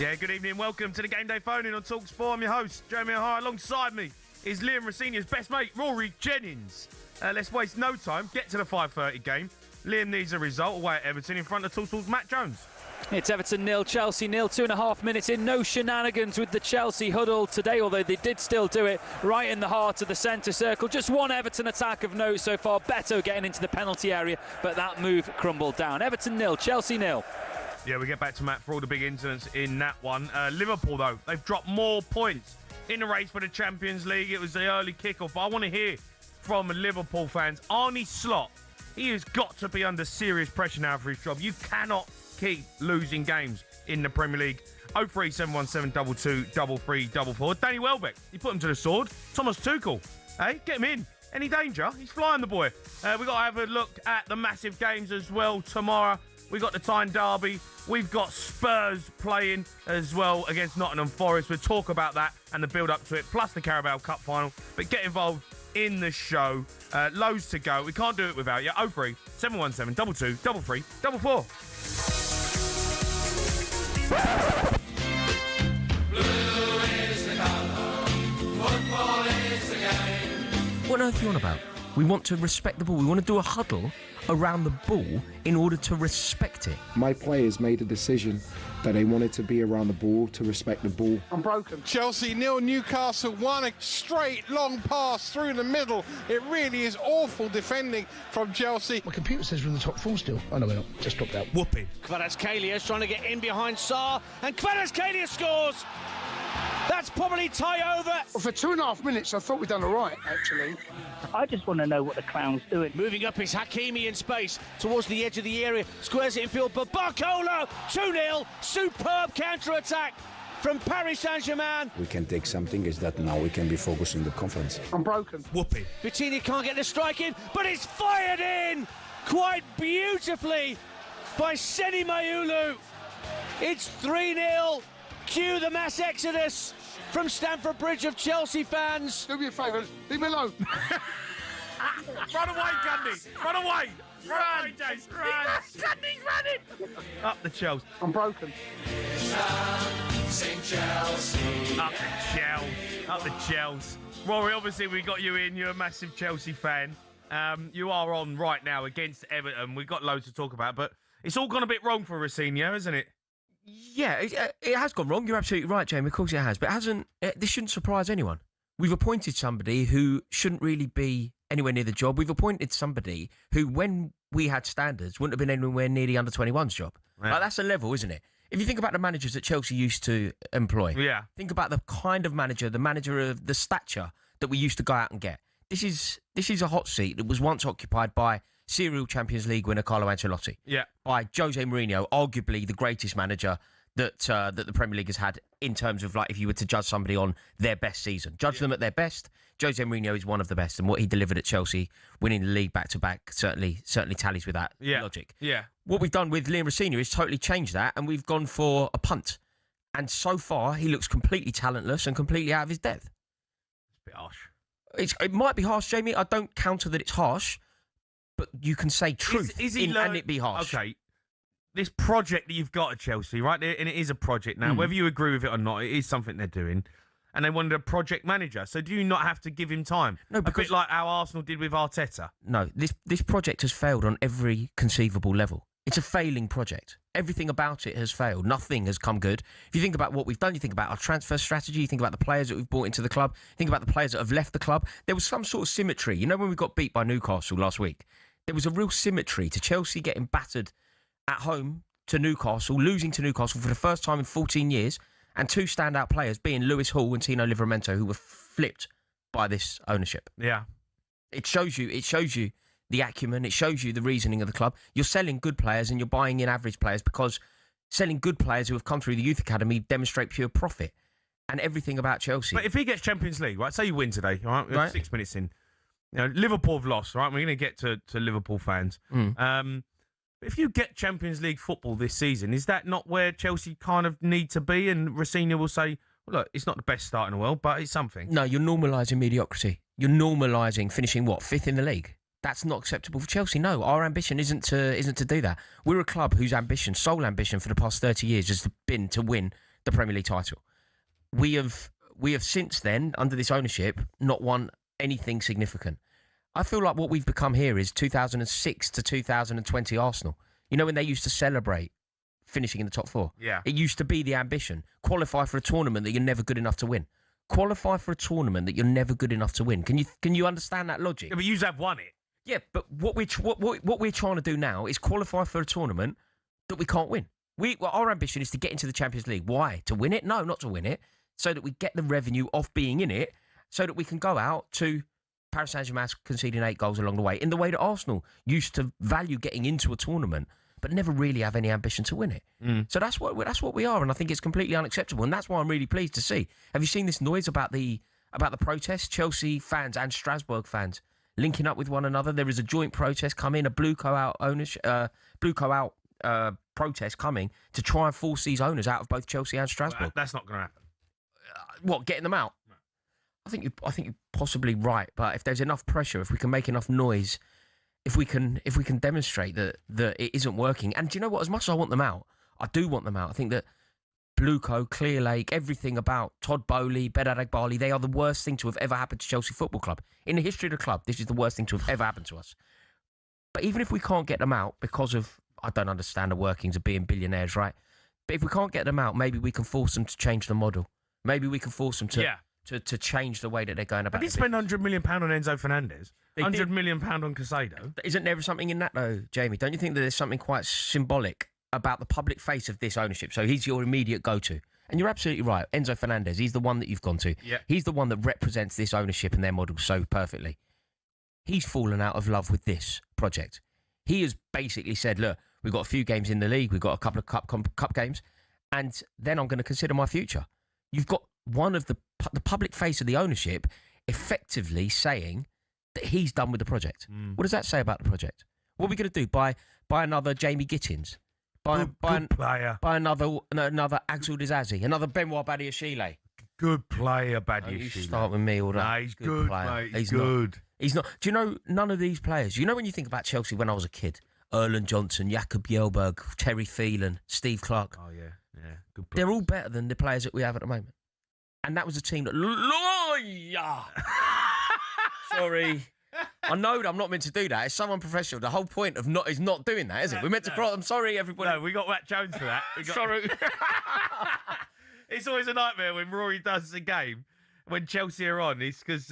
Yeah, good evening. Welcome to the Game Day phone-in on talkSPORT. I'm your host, Jeremy O'Hara. Alongside me is Liam Rossinia's best mate, Rory Jennings. Let's waste no time. Get to the 5:30 game. Liam needs a result away at Everton in front of talkSPORT's Matt Jones. It's Everton 0, Chelsea 0, 2.5 minutes in. No shenanigans with the Chelsea huddle today, although they did still do it right in the heart of the centre circle. Just one Everton attack of note so far. Beto getting into the penalty area, but that move crumbled down. Everton 0, Chelsea 0. Yeah, we get back to Matt for all the big incidents in that one. Liverpool, though, they've dropped more points in the race for the Champions League. It was the early kickoff. But I want to hear from Liverpool fans. Arne Slot, he has got to be under serious pressure now for his job. You cannot keep losing games in the Premier League. 03717 22 3344. Danny Welbeck, he put him to the sword. Thomas Tuchel, hey, get him in. Any danger? He's flying, the boy. We've got to have a look at the massive games as well tomorrow. We've got the Tyne Derby. We've got Spurs playing as well against Nottingham Forest. We'll talk about that and the build-up to it, plus the Carabao Cup final. But get involved in the show. Loads to go. We can't do it without you. 03717 22 3344. Blue is the colour, football is the game. What on earth are you on about? We want to respect the ball. We want to do a huddle around the ball in order to respect it. My players made a decision that they wanted to be around the ball, to respect the ball. I'm broken. Chelsea 0, Newcastle 1, a straight long pass through the middle. It really is awful defending from Chelsea. My computer says we're in the top four still. Oh no, we're not. Just dropped out. Whooping. Kvaratskhelia trying to get in behind Sarr, and Kvaratskhelia scores! That's probably tie over. Well, for 2.5 minutes, I thought we'd done all right, actually. I just want to know what the clown's doing. Moving up is Hakimi in space towards the edge of the area. Squares it in field, but Barcola 2-0. Superb counter-attack from Paris Saint-Germain. We can take something is that now we can be focused on the conference. I'm broken. Whooping. Vitinha can't get the strike in, but it's fired in quite beautifully by Seni Mayulu. It's 3-0. Cue the mass exodus from Stamford Bridge of Chelsea fans. Do me a favour, leave me alone. Run away, Gundy. Run away. Run, Jace. Run. Gundy's running. Up the Chelsea. I'm broken. Sing Chelsea. Up the Chelsea. Up the Chelsea. Rory, obviously we got you in. You're a massive Chelsea fan. You are on right now against Everton. We've got loads to talk about, but it's all gone a bit wrong for Rossinier, hasn't it? Yeah, it has gone wrong. You're absolutely right, Jamie. Of course it has. But it hasn't. This shouldn't surprise anyone. We've appointed somebody who shouldn't really be anywhere near the job. We've appointed somebody who, when we had standards, wouldn't have been anywhere near the under-21s job. Yeah. Like, that's a level, isn't it? If you think about the managers that Chelsea used to employ, think about the kind of manager, the manager of the stature that we used to go out and get. This is a hot seat that was once occupied by serial Champions League winner Carlo Ancelotti. Yeah. By Jose Mourinho, arguably the greatest manager that the Premier League has had in terms of, like, if you were to judge somebody on their best season. Judge them at their best. Jose Mourinho is one of the best, and what he delivered at Chelsea, winning the league back-to-back, certainly tallies with that logic. Yeah. What we've done with Liam Rossinier is totally changed that, and we've gone for a punt. And so far, he looks completely talentless and completely out of his depth. It's a bit harsh. It might be harsh, Jamie. I don't counter that it's harsh, but you can say truth and it be harsh. Okay. This project that you've got at Chelsea, right? And it is a project now. Whether you agree with it or not, it is something they're doing. And they wanted a project manager. So do you not have to give him time? No, because, a bit like how Arsenal did with Arteta. No, this project has failed on every conceivable level. It's a failing project. Everything about it has failed. Nothing has come good. If you think about what we've done, you think about our transfer strategy, you think about the players that we've brought into the club, you think about the players that have left the club. There was some sort of symmetry. You know, when we got beat by Newcastle last week, there was a real symmetry to Chelsea getting battered at home to Newcastle, losing to Newcastle for the first time in 14 years, and two standout players being Lewis Hall and Tino Livramento, who were flipped by this ownership. Yeah. It shows you the acumen, it shows you the reasoning of the club. You're selling good players and you're buying in average players, because selling good players who have come through the youth academy demonstrate pure profit. And everything about Chelsea. But if he gets Champions League, right, say you win today, all right, 6 minutes in, you know, Liverpool have lost, right? We're going to get to Liverpool fans. If you get Champions League football this season, is that not where Chelsea kind of need to be? And Rossinier will say, well, look, it's not the best start in the world, but it's something. No, you're normalising mediocrity. You're normalising finishing, fifth in the league? That's not acceptable for Chelsea. No, our ambition isn't to do that. We're a club whose ambition, sole ambition for the past 30 years has been to win the Premier League title. We have since then, under this ownership, not won anything significant. I feel like what we've become here is 2006 to 2020 Arsenal. You know, when they used to celebrate finishing in the top 4? Yeah. It used to be the ambition. Qualify for a tournament that you're never good enough to win. Qualify for a tournament that you're never good enough to win. Can you understand that logic? Yeah, but you have won it. Yeah, but what we're trying to do now is qualify for a tournament that we can't win. Our ambition is to get into the Champions League. Why? To win it? No, not to win it. So that we get the revenue of being in it, so that we can go out to Paris Saint-Germain conceding 8 goals along the way, in the way that Arsenal used to value getting into a tournament, but never really have any ambition to win it. So that's what we are, and I think it's completely unacceptable, and that's why I'm really pleased to see. Have you seen this noise about the protest? Chelsea fans and Strasbourg fans linking up with one another. There is a joint protest coming, a Blue Co Out protest coming to try and force these owners out of both Chelsea and Strasbourg. Well, that's not going to happen. What, getting them out? No. I think you're possibly right, but if there's enough pressure, if we can make enough noise, if we can demonstrate that it isn't working, and do you know what? As much as I want them out, I do want them out. I think that Bluco, Clear Lake, everything about Todd Bowley, Bedad Agbali, they are the worst thing to have ever happened to Chelsea Football Club. In the history of the club, this is the worst thing to have ever happened to us. But even if we can't get them out because of, I don't understand the workings of being billionaires, right? But if we can't get them out, maybe we can force them to change the model. Maybe we can force them to change the way that they're going about it. They did spend £100 million on Enzo Fernandez. £100 million on Casado. Isn't there something in that, though, Jamie? Don't you think that there's something quite symbolic about the public face of this ownership? So he's your immediate go-to. And you're absolutely right. Enzo Fernandez, he's the one that you've gone to. Yeah. He's the one that represents this ownership and their model so perfectly. He's fallen out of love with this project. He has basically said, look, we've got a few games in the league, we've got a couple of cup games, and then I'm going to consider my future. You've got one of the public face of the ownership effectively saying that he's done with the project. What does that say about the project? What are we going to do? Buy another Jamie Gittins? Good player. Buy another Axel Disasi? Another Benoit Badiashile? Good player, Badiashile. You start with me all that. Nah, he's good player. Mate. He's good. He's not. Do you know none of these players? You know when you think about Chelsea when I was a kid? Erland Johnson, Jakob Jelberg, Terry Phelan, Steve Clark. Oh, yeah. Good players. They're all better than the players that we have at the moment. And that was a team that... Sorry. I know that I'm not meant to do that. It's so unprofessional. The whole point of is not doing that, is it? We're meant to cry. I'm sorry, everybody. No, we got Matt Jones for that. Sorry. It's always a nightmare when Rory does a game when Chelsea are on. It's because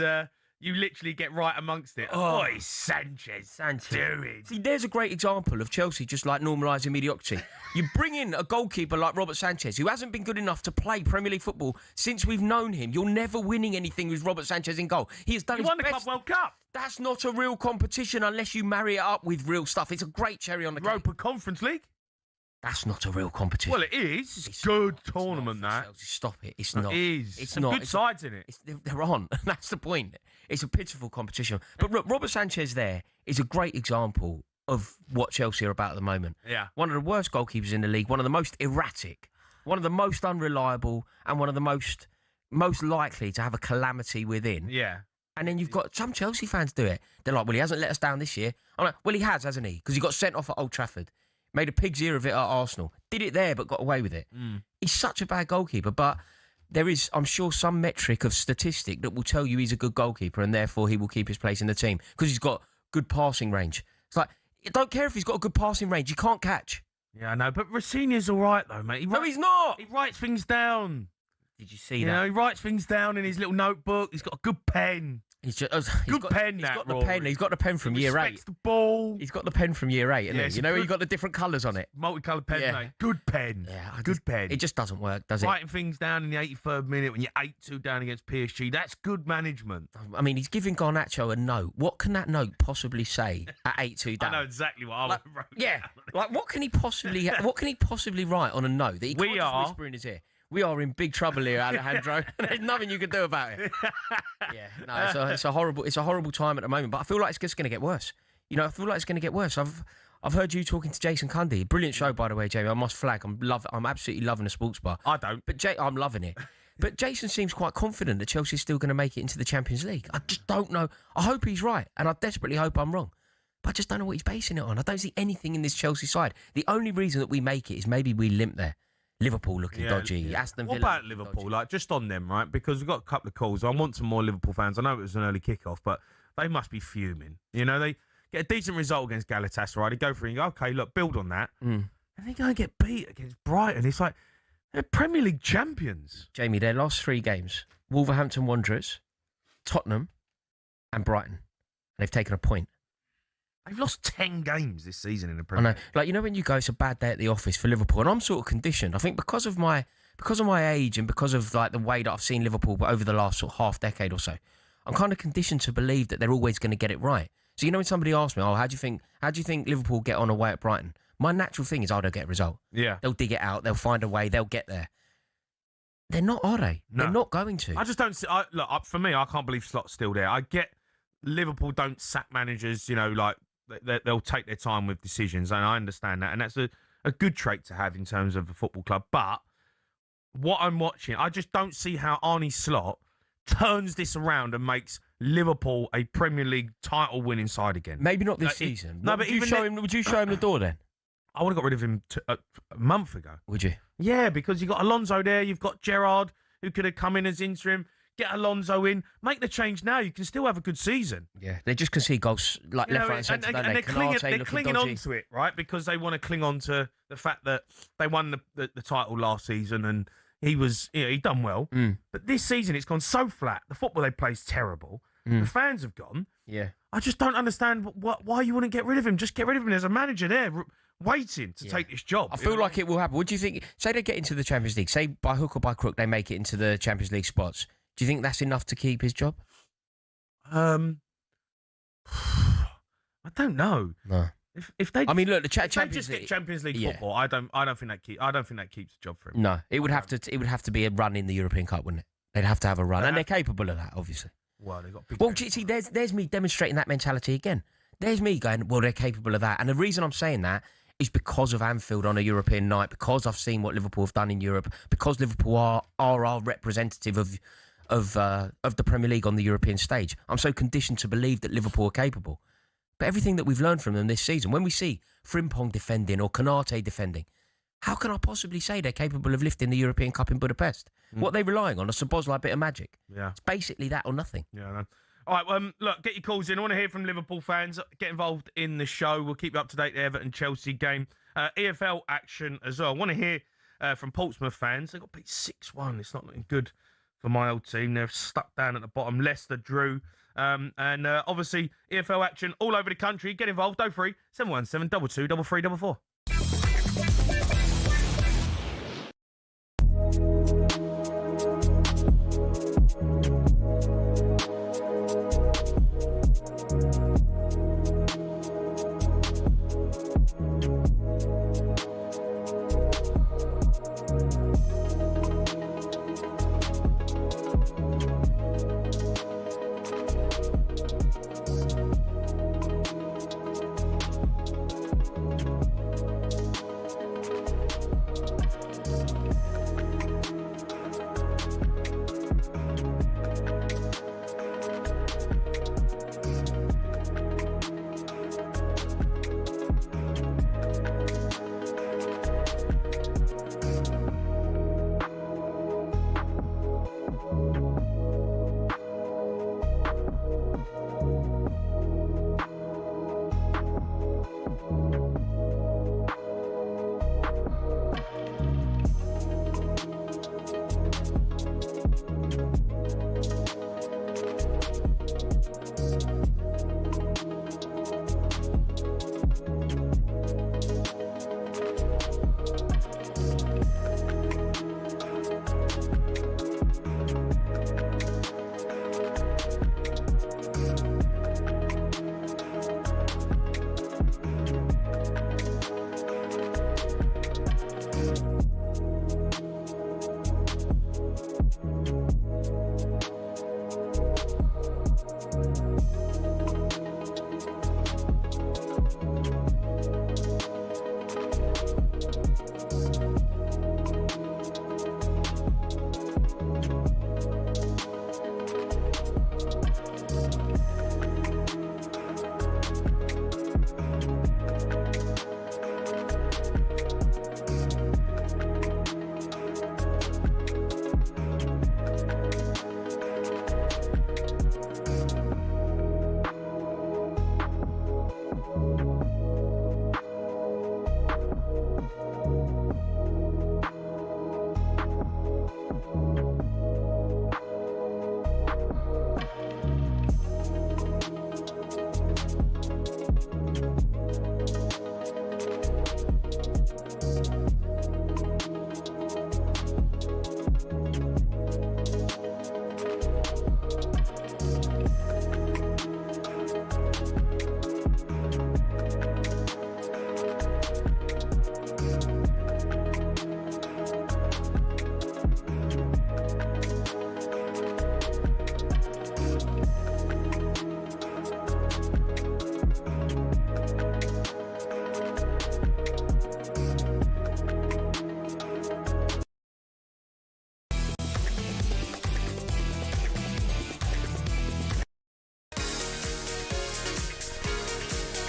you literally get right amongst it. Oh, it's Sanchez. Do it. See, there's a great example of Chelsea just like normalising mediocrity. You bring in a goalkeeper like Robert Sanchez, who hasn't been good enough to play Premier League football since we've known him. You're never winning anything with Robert Sanchez in goal. He has done his won the best. Club World Cup. That's not a real competition unless you marry it up with real stuff. It's a great cherry on the cake. Europa Conference League. That's not a real competition. Well, it is. It's a good tournament, that. Chelsea. Stop it. It's not. It is. It's some not. good sides in it. They're on. That's the point. It's a pitiful competition. But Robert Sanchez there is a great example of what Chelsea are about at the moment. Yeah. One of the worst goalkeepers in the league, one of the most erratic, one of the most unreliable, and one of the most likely to have a calamity within. Yeah. And then you've got some Chelsea fans do it. They're like, well, he hasn't let us down this year. I'm like, well, he has, hasn't he? Because he got sent off at Old Trafford. Made a pig's ear of it at Arsenal. Did it there, but got away with it. He's such a bad goalkeeper, but there is, I'm sure, some metric of statistic that will tell you he's a good goalkeeper and therefore he will keep his place in the team because he's got good passing range. It's like, you don't care if he's got a good passing range. You can't catch. Yeah, I know, but Rosinia's all right, though, mate. No, he's not. He writes things down. Did you see that? You know, he writes things down in his little notebook. He's got a good pen. He's got pen. He's got the pen. He's got the pen from year 8. The ball. He's got the pen from year 8, hasn't he? You know, he got the different colours on it. Multicoloured pen, mate. Good pen. Yeah, good pen. It just doesn't work, does it? Writing things down in the 83rd minute when you're 8-2 down against PSG. That's good management. I mean, he's giving Garnacho a note. What can that note possibly say at 8-2 down? I know exactly what I wrote. Yeah, like what can he possibly write on a note that he can't just whisper in his ear? We are in big trouble here, Alejandro. There's nothing you can do about it. Yeah, no, it's a horrible time at the moment. But I feel like it's just going to get worse. You know, I feel like it's going to get worse. I've heard you talking to Jason Cundy. Brilliant show, by the way, Jamie. I must flag. I'm absolutely loving the sports bar. I don't, but I'm loving it. But Jason seems quite confident that Chelsea's still going to make it into the Champions League. I just don't know. I hope he's right, and I desperately hope I'm wrong. But I just don't know what he's basing it on. I don't see anything in this Chelsea side. The only reason that we make it is maybe we limp there. Liverpool looking dodgy. Aston Villa. What about Liverpool? Like, just on them, right? Because we've got a couple of calls. I want some more Liverpool fans. I know it was an early kickoff, but they must be fuming. You know, they get a decent result against Galatasaray. They go through and go, okay, look, build on that. And they go and get beat against Brighton. It's like, they're Premier League champions. Jamie, their last 3 games, Wolverhampton Wanderers, Tottenham and Brighton. And they've taken a point. They've lost 10 games this season in the Premier League. I know. Like, you know when you go, it's a bad day at the office for Liverpool, and I'm sort of conditioned. I think because of my age and because of like the way that I've seen Liverpool over the last sort of half decade or so, I'm kind of conditioned to believe that they're always going to get it right. So you know when somebody asks me, how do you think Liverpool get on away at Brighton? My natural thing is, they'll get a result. Yeah. They'll dig it out. They'll find a way. They'll get there. They're not, are they? No. They're not going to. I just don't see... Look, for me, I can't believe Slot's still there. I get Liverpool don't sack managers, you know, like, they'll take their time with decisions, and I understand that. And that's a good trait to have in terms of a football club. But what I'm watching, I just don't see how Arne Slot turns this around and makes Liverpool a Premier League title-winning side again. Maybe not this season. Would you show him the door then? I would have got rid of him a month ago. Would you? Yeah, because you've got Alonso there, you've got Gerrard, who could have come in as interim. Get Alonso in, make the change now. You can still have a good season. Yeah, they just concede goals like left, right, and centre. And they're clinging on to it, right? Because they want to cling on to the fact that they won the title last season, and he done well. But this season it's gone so flat. The football they play is terrible. The fans have gone. Yeah, I just don't understand why you wouldn't get rid of him. Just get rid of him. There's a manager there waiting to take this job. I feel like it will happen. What do you think? Say they get into the Champions League. Say by hook or by crook they make it into the Champions League spots. Do you think that's enough to keep his job? I don't know. No. If they, I mean, look, the Champions League, Champions League football. I don't think that keeps the job for him. No, it would have to be a run in the European Cup, wouldn't it? They'd have to have a run, and they're capable of that, obviously. Well, they got. Well, see, there's me demonstrating that mentality again. There's me going, well, they're capable of that, and the reason I'm saying that is because of Anfield on a European night, because I've seen what Liverpool have done in Europe, because Liverpool are our representative of the Premier League on the European stage. I'm so conditioned to believe that Liverpool are capable. But everything that we've learned from them this season, when we see Frimpong defending or Konate defending, how can I possibly say they're capable of lifting the European Cup in Budapest? What are they relying on? A Szoboszlai bit of magic? Yeah. It's basically that or nothing. Yeah, I know. All right, look, get your calls in. I want to hear from Liverpool fans. Get involved in the show. We'll keep you up to date, the Everton-Chelsea game. EFL action as well. I want to hear from Portsmouth fans. They got beat 6-1. It's not looking good for my old team. They're stuck down at the bottom. Leicester drew. And obviously, EFL action all over the country. Get involved. 03 717 22 3344.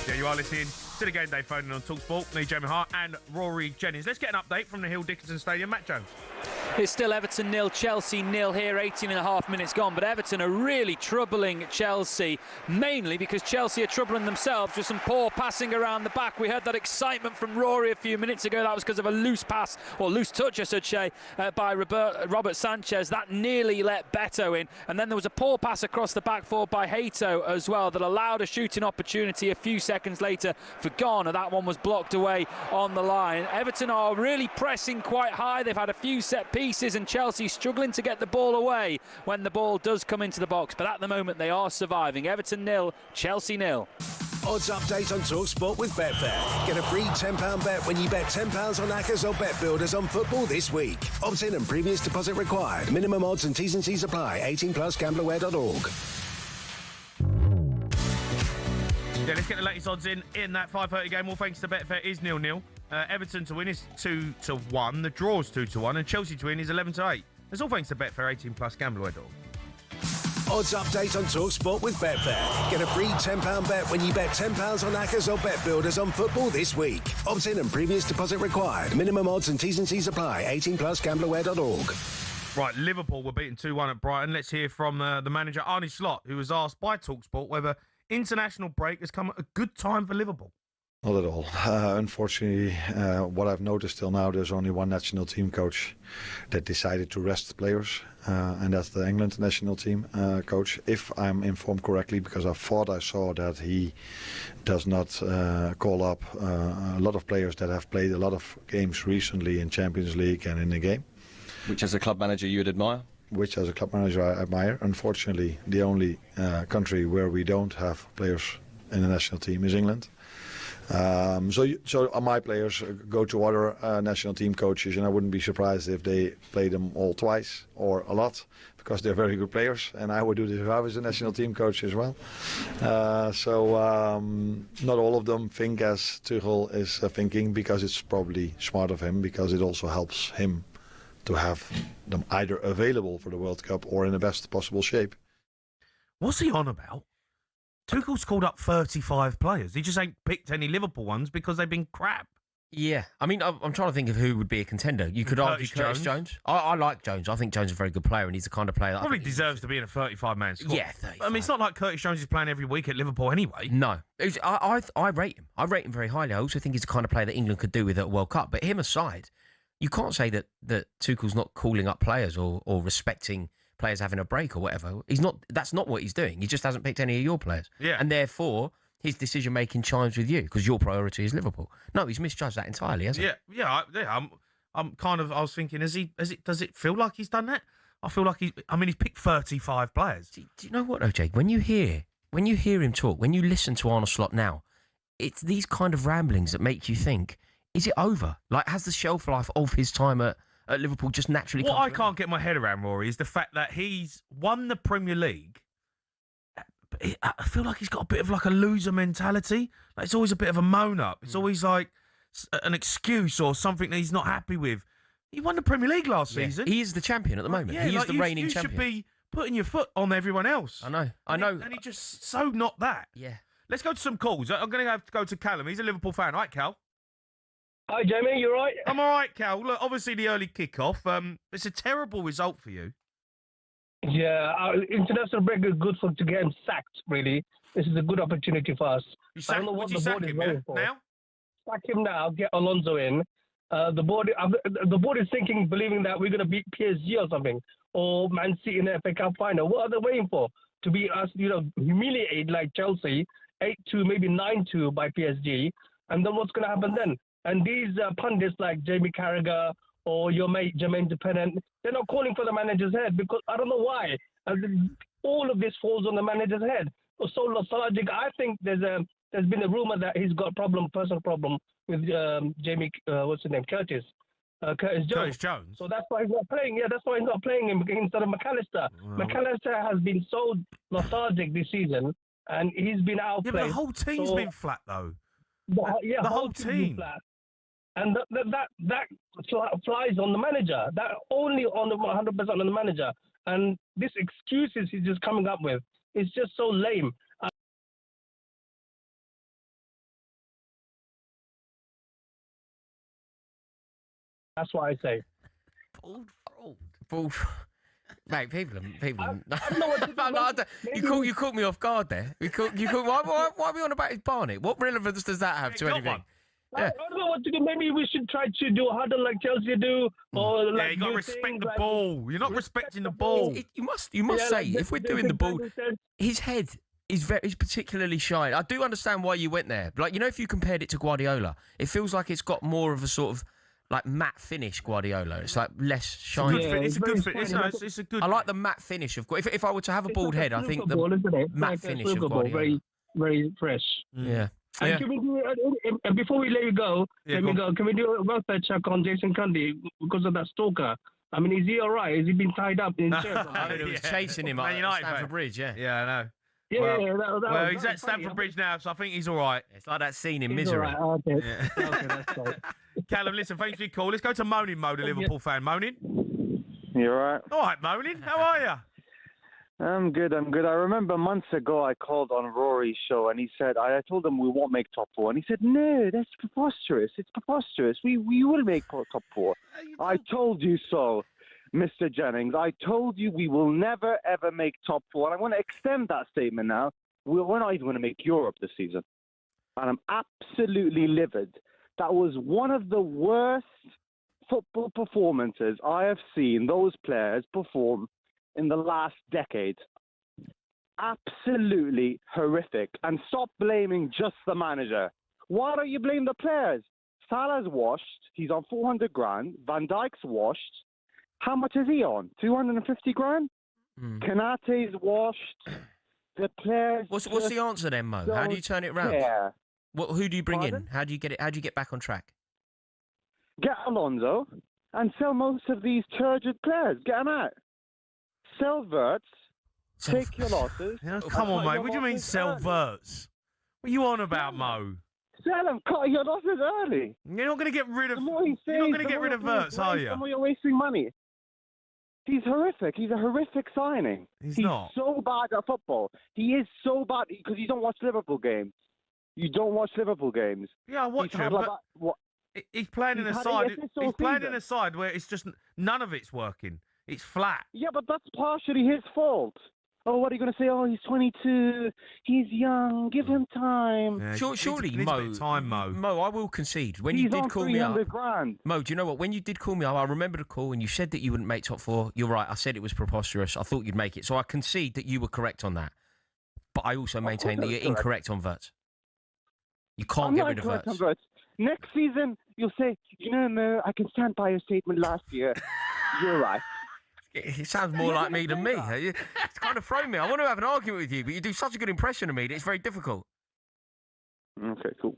Yeah, you are listening to the Game Day phone on talkSPORT. Me, Jamie Hart, and Rory Jennings. Let's get an update from the Hill Dickinson Stadium. Matt Jones. It's still Everton 0, Chelsea 0 here, 18.5 minutes gone. But Everton are really troubling Chelsea, mainly because Chelsea are troubling themselves with some poor passing around the back. We heard that excitement from Rory a few minutes ago. That was because of a loose pass, or loose touch, I should say, by Robert Sanchez. That nearly let Beto in. And then there was a poor pass across the back forward by Hato as well that allowed a shooting opportunity a few seconds later for Ghana. That one was blocked away on the line. Everton are really pressing quite high. They've had a few set pieces, and Chelsea struggling to get the ball away when the ball does come into the box. But at the moment, they are surviving. Everton 0, Chelsea 0. Odds update on talkSPORT with Betfair. Get a free £10 bet when you bet £10 on Hackers or Bet Builders on football this week. Opt in and previous deposit required. Minimum odds and T's and C's apply. 18 plus gamblerware.org. Yeah, let's get the latest odds in that 5:30 game. All thanks to Betfair is 0-0. Everton to win is 2-1. The draw is 2-1, and Chelsea to win is 11-8. That's all thanks to Betfair. 18 plus gamblerware.org. Odds update on talkSPORT with Betfair. Get a free £10 bet when you bet £10 on Hackers or Bet Builders on football this week. Opt in and previous deposit required. Minimum odds and T's and C's apply. 18 plus gamblerware.org. Right, Liverpool were beaten 2-1 at Brighton. Let's hear from the manager, Arne Slot, who was asked by talkSPORT whether international break has come at a good time for Liverpool. Not at all. Unfortunately, what I've noticed till now, there's only one national team coach that decided to rest the players, and that's the England national team coach, if I'm informed correctly, because I thought I saw that he does not call up a lot of players that have played a lot of games recently in Champions League and in the game. Which, as a club manager, you'd admire? Which, as a club manager, I admire. Unfortunately, the only country where we don't have players in the national team is England. So my players go to other national team coaches, and I wouldn't be surprised if they play them all twice or a lot, because they're very good players, and I would do this if I was a national team coach as well. Not all of them think as Tuchel is thinking, because it's probably smart of him, because it also helps him to have them either available for the World Cup or in the best possible shape. What's he on about? Tuchel's called up 35 players. He just ain't picked any Liverpool ones because they've been crap. Yeah, I mean, I'm trying to think of who would be a contender. You could argue Curtis Jones. I like Jones. I think Jones is a very good player, and he's the kind of player that probably deserves to be in a 35-man squad. Yeah, 35. I mean, it's not like Curtis Jones is playing every week at Liverpool anyway. No, I rate him. I rate him very highly. I also think he's the kind of player that England could do with at a World Cup. But him aside, you can't say that Tuchel's not calling up players or respecting players having a break or whatever. He's not. That's not what he's doing. He just hasn't picked any of your players. Yeah, and therefore his decision-making chimes with you because your priority is Liverpool. No, he's misjudged that entirely, hasn't he? Yeah. I'm kind of. I was thinking, does it feel like he's done that? I feel like he's picked 35 players. Do you know what, OJ? When you hear him talk, when you listen to Arne Slot now, it's these kind of ramblings that make you think: is it over? Like, has the shelf life of his time at Liverpool just naturally? What I can't get my head around, Rory, is the fact that he's won the Premier League. I feel like he's got a bit of like a loser mentality. Like, it's always a bit of a moan up. It's always like an excuse or something that he's not happy with. He won the Premier League last season. He is the champion at the moment. Yeah, he is the reigning champion. You should be putting your foot on everyone else. I know. And he just so not that. Yeah. Let's go to some calls. I'm going to have to go to Callum. He's a Liverpool fan. All right, Cal? Hi, Jamie. You all right? I'm all right, Cal. Look, obviously the early kickoff. It's a terrible result for you. Yeah, international break is good to get him sacked, really. This is a good opportunity for us. I don't know what the board is going for. Now? Sack him now, get Alonso in. The board is believing that we're going to beat PSG or something, or Man City in the FA Cup final. What are they waiting for? To be us, humiliated like Chelsea, 8-2, maybe 9-2 by PSG, and then what's going to happen then? And these pundits like Jamie Carragher or your mate Jermaine Dependent, they're not calling for the manager's head because I don't know why. All of this falls on the manager's head. So lethargic. I think there's been a rumor that he's got personal problem with Jamie, what's his name, Curtis Jones. So that's why he's not playing. Yeah, that's why he's not playing him instead of McAllister. Wow. McAllister has been so lethargic this season, and he's been outplayed. Yeah, but the whole team's been flat though. The whole team. Flat. And that flies on the manager. That only on the 100% on the manager. And this excuses he's just coming up with is just so lame. That's what I say. Bald. Mate, people. I don't know what to do. You caught me off guard there. Why are we on about his Barnet? What relevance does that have to anything? I don't know what to do. Maybe we should try to do a huddle like Chelsea do, or like you got to respect the like, ball. You're not respecting the ball. You must say if we're doing the ball, his head is particularly shy. I do understand why you went there. Like if you compared it to Guardiola, it feels like it's got more of a sort of like matte finish Guardiola. It's like less shiny. It's a good finish. It's a good. I like the matte finish of. If I were to have a bald head, I think the matte finish of Guardiola. Very, very fresh. Yeah. And can we do, before we let you go, can we do a welfare check on Jason Cundy because of that stalker? I mean, is he all right? Has he been tied up in jail? He was chasing him at Stamford Bridge, yeah. Yeah, I know. Well, he's at Stamford Bridge now, so I think he's all right. It's like that scene in Misery. Right. Okay. Okay, that's great. Callum, listen, thanks for your call. Let's go to moaning mode, a Liverpool fan. Moaning? You all right? All right, moaning. How are you? I'm good. I remember months ago I called on Rory's show and he said, I told him we won't make top four. And he said, no, that's preposterous. It's preposterous. We will make top four. I told you so, Mr. Jennings. I told you we will never, ever make top four. And I want to extend that statement now. We're not even going to make Europe this season. And I'm absolutely livid. That was one of the worst football performances I have seen those players perform in the last decade. Absolutely horrific. And stop blaming just the manager. Why don't you blame the players? Salah's washed. He's on 400 grand. Van Dijk's washed. How much is he on? 250 grand? Konate's washed. The players. What's the answer then, Mo? How do you turn it round? Yeah. Who do you bring in? How do you get it? How do you get back on track? Get Alonso and sell most of these turgid players. Get them out. Sell Verts. Take your losses. Come on, mate. What do you mean sell Verts? What are you on about, Mo? Sell them. Cut your losses early. You're not going to get rid of. You're not going to get rid of Verts, are you? The more you're wasting money. He's horrific. He's a horrific signing. He's not. So bad at football. He is so bad because you don't watch Liverpool games. You don't watch Liverpool games. Yeah, I watch him. But he's playing in a side. He's playing in a side where it's just none of it's working. It's flat. Yeah, but that's partially his fault. Oh, what are you going to say? Oh, he's 22. He's young. Give him time. Yeah, surely, Mo. Mo, I will concede. When he's you did call me up, grand. Mo, do you know what? When you did call me up, I remember the call and you said that you wouldn't make top four. You're right. I said it was preposterous. I thought you'd make it. So I concede that you were correct on that. But I also maintain that you're incorrect on Verts. You can't get rid of Verts. Next season, you'll say, Mo, I can stand by your statement last year. You're right. It sounds more like me than me. It's kind of thrown me. I want to have an argument with you, but you do such a good impression of me that it's very difficult. Okay, cool.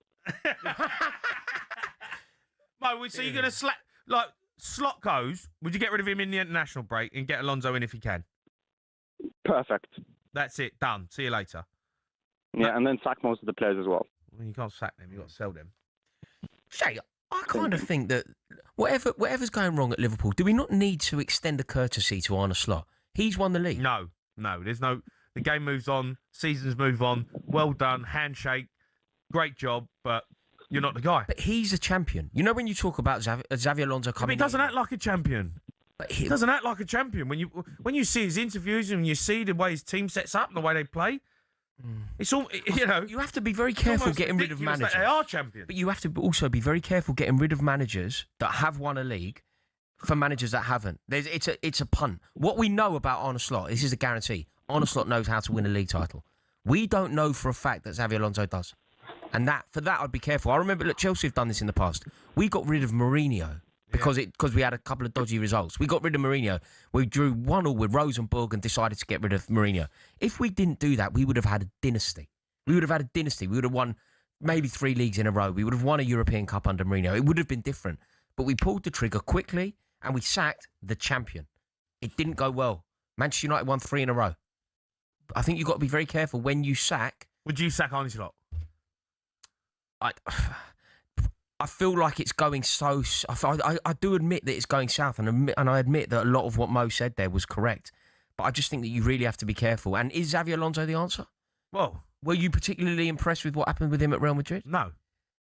Mo, so you're going to Slot goes, would you get rid of him in the international break and get Alonso in if you can? Perfect. That's it. Done. See you later. Yeah, and then sack most of the players as well. Well, you can't sack them. You've got to sell them. Shay, I kind of think that whatever's going wrong at Liverpool, do we not need to extend the courtesy to Arne Slot? He's won the league. No. There's no. The game moves on. Seasons move on. Well done. Handshake. Great job. But you're not the guy. But he's a champion. You know when you talk about Xavi Alonso coming, he doesn't act like a champion. But he doesn't act like a champion when you see his interviews and you see the way his team sets up and the way they play. It's all You have to be very careful getting rid of managers. They are champions, but you have to also be very careful getting rid of managers that have won a league for managers that haven't. It's a punt. What we know about Arne Slot, this is a guarantee. Arne Slot knows how to win a league title. We don't know for a fact that Xavi Alonso does, and for that I'd be careful. I remember Chelsea have done this in the past. We got rid of Mourinho. Because we had a couple of dodgy results. We got rid of Mourinho. We drew 1-1 with Rosenborg and decided to get rid of Mourinho. If we didn't do that, we would have had a dynasty. We would have won maybe 3 leagues in a row. We would have won a European Cup under Mourinho. It would have been different. But we pulled the trigger quickly and we sacked the champion. It didn't go well. Manchester United won 3 in a row. I think you've got to be very careful when you sack. Would you sack Arne Slot? I feel like it's going so. I do admit that it's going south, and I admit that a lot of what Mo said there was correct. But I just think that you really have to be careful. And is Xavi Alonso the answer? Well, were you particularly impressed with what happened with him at Real Madrid? No,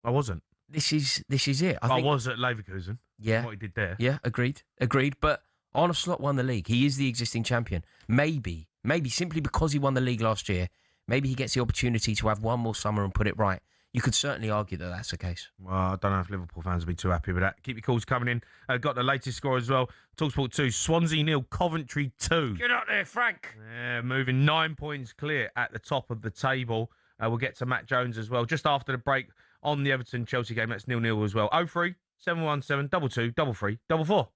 I wasn't. This is it. I was at Leverkusen. Yeah. What he did there. Yeah, agreed. But Arne Slot won the league. He is the existing champion. Maybe simply because he won the league last year, maybe he gets the opportunity to have one more summer and put it right. You could certainly argue that that's the case. Well, I don't know if Liverpool fans will be too happy with that. Keep your calls coming in. Got the latest score as well. talkSPORT 2, Swansea 0, Coventry 2. Get up there, Frank. Yeah, moving 9 points clear at the top of the table. We'll get to Matt Jones as well just after the break on the Everton-Chelsea game. That's 0-0 as well. 03 717 22 33 44.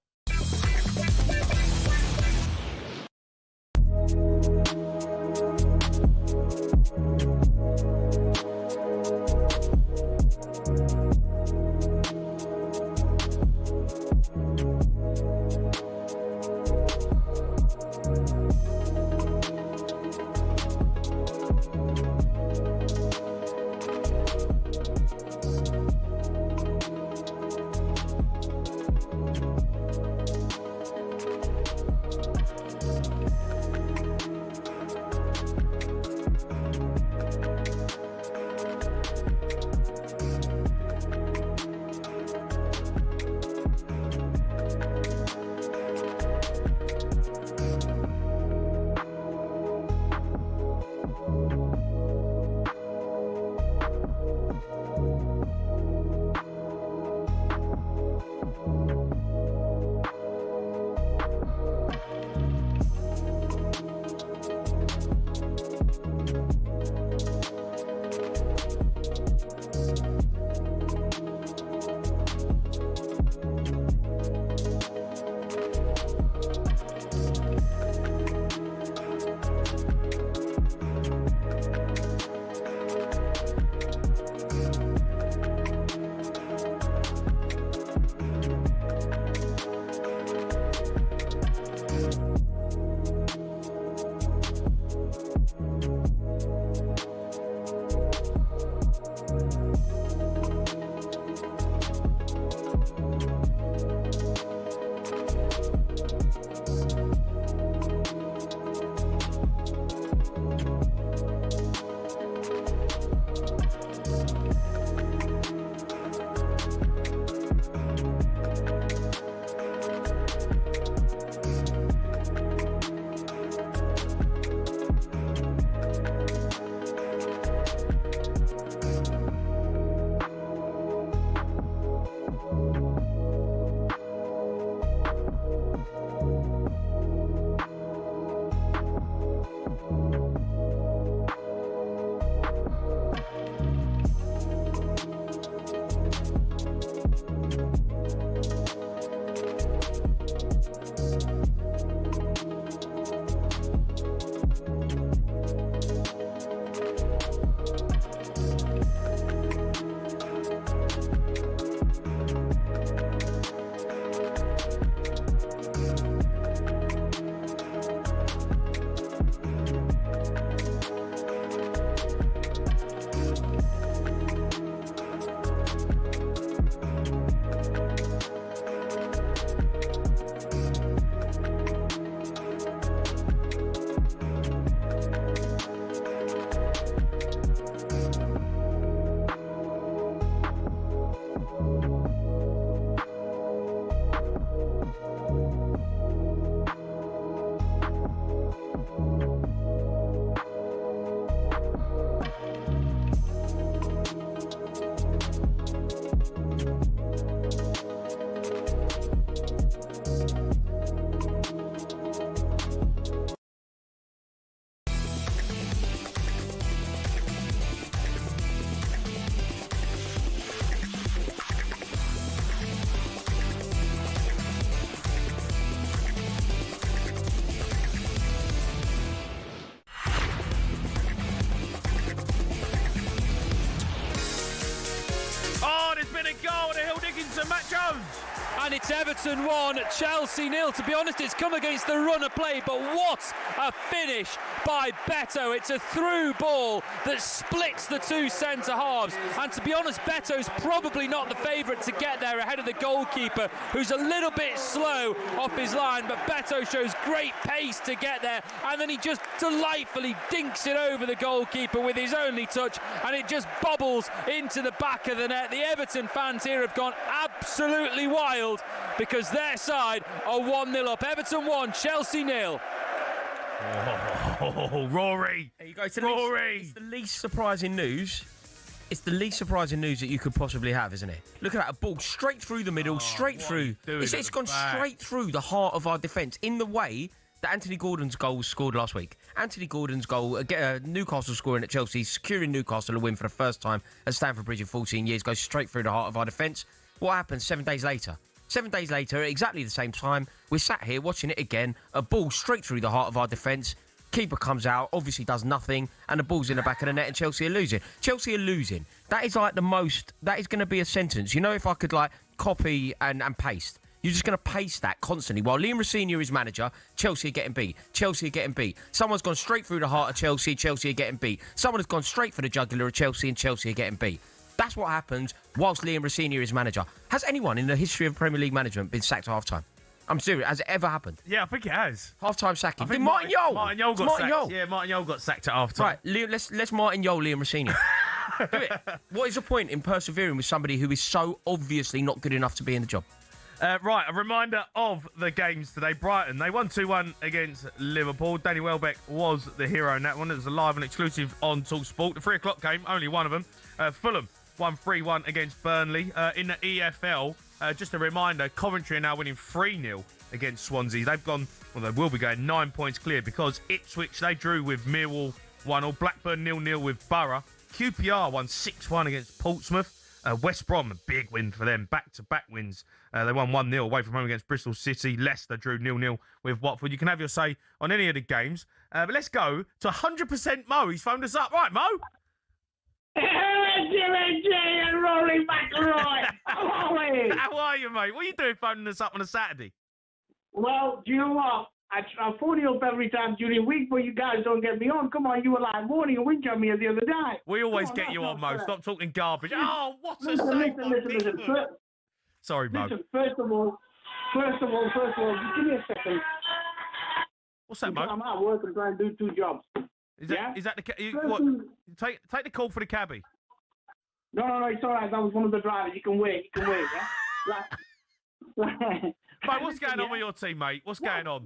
Matt Jones. and it's Everton 1, Chelsea 0. To be honest, it's come against the run of play, but what a finish by Beto. It's a through ball that splits the two centre-halves, and to be honest, Beto's probably not the favourite to get there ahead of the goalkeeper, who's a little bit slow off his line, but Beto shows great pace to get there, and then he just delightfully dinks it over the goalkeeper with his only touch, and it just bobbles into the back of the net. The Everton fans here have gone absolutely wild because their side are 1-0 up. Everton 1, Chelsea 0. Oh, Rory. There you go. Rory. It's the least surprising news. It's the least surprising news that you could possibly have, isn't it? Look at that, a ball straight through the middle, straight through. It's gone straight through the heart of our defence in the way that Anthony Gordon's goal was scored last week. Anthony Gordon's goal, Newcastle scoring at Chelsea, securing Newcastle a win for the first time at Stamford Bridge in 14 years, goes straight through the heart of our defence. What happens 7 days later? 7 days later, at exactly the same time, we're sat here watching it again, a ball straight through the heart of our defence. Keeper comes out, obviously does nothing, and the ball's in the back of the net, and Chelsea are losing. Chelsea are losing. That is like the most, that is going to be a sentence. You know, if I could like copy and paste. You're just going to paste that constantly. While Liam Rosenior is manager, Chelsea are getting beat. Chelsea are getting beat. Someone's gone straight through the heart of Chelsea, Chelsea are getting beat. Someone has gone straight for the jugular of Chelsea, and Chelsea are getting beat. That's what happens whilst Liam Rosenior is manager. Has anyone in the history of Premier League management been sacked at half-time? I'm serious. Has it ever happened? Yeah, I think it has. Half-time sacking. Did Martin Yole. Martin Yole got sacked. Yeah, Martin Yole got sacked at half-time. Right, Liam, let's Martin Yole, Liam Rosenior. Do it. What is the point in persevering with somebody who is so obviously not good enough to be in the job? Right, a reminder of the games today. Brighton, they won 2-1 against Liverpool. Danny Welbeck was the hero in that one. It was live and exclusive on talkSPORT. The 3 o'clock game, only one of them. Fulham won 3-1 against Burnley. In the EFL, just a reminder, Coventry are now winning 3-0 against Swansea. They've gone, well, they will be going 9 points clear because Ipswich, they drew with Millwall 1-0. Blackburn 0-0 with Borough. QPR won 6-1 against Portsmouth. West Brom, a big win for them, back-to-back wins. They won 1-0 away from home against Bristol City. Leicester drew 0-0 with Watford. You can have your say on any of the games. But let's go to 100% Mo. He's phoned us up. Right, Mo? Jimmy G and Rory McIlroy. How are you, mate? What are you doing phoning us up on a Saturday? Well, do you know what? I phone you up every time during the week, but you guys don't get me on. Come on, you were like warning and wink at me the other day. We always get you on, Mo. Stop talking garbage. Oh, what a listen. Sorry, Mo. Listen, first of all, just give me a second. What's that, Mo? I'm at work and trying to do 2 jobs. Is that take the call for the cabbie? No, it's all right. That was one of the drivers. You can wait, yeah? Mate, what's going on with your team, mate? What's going on?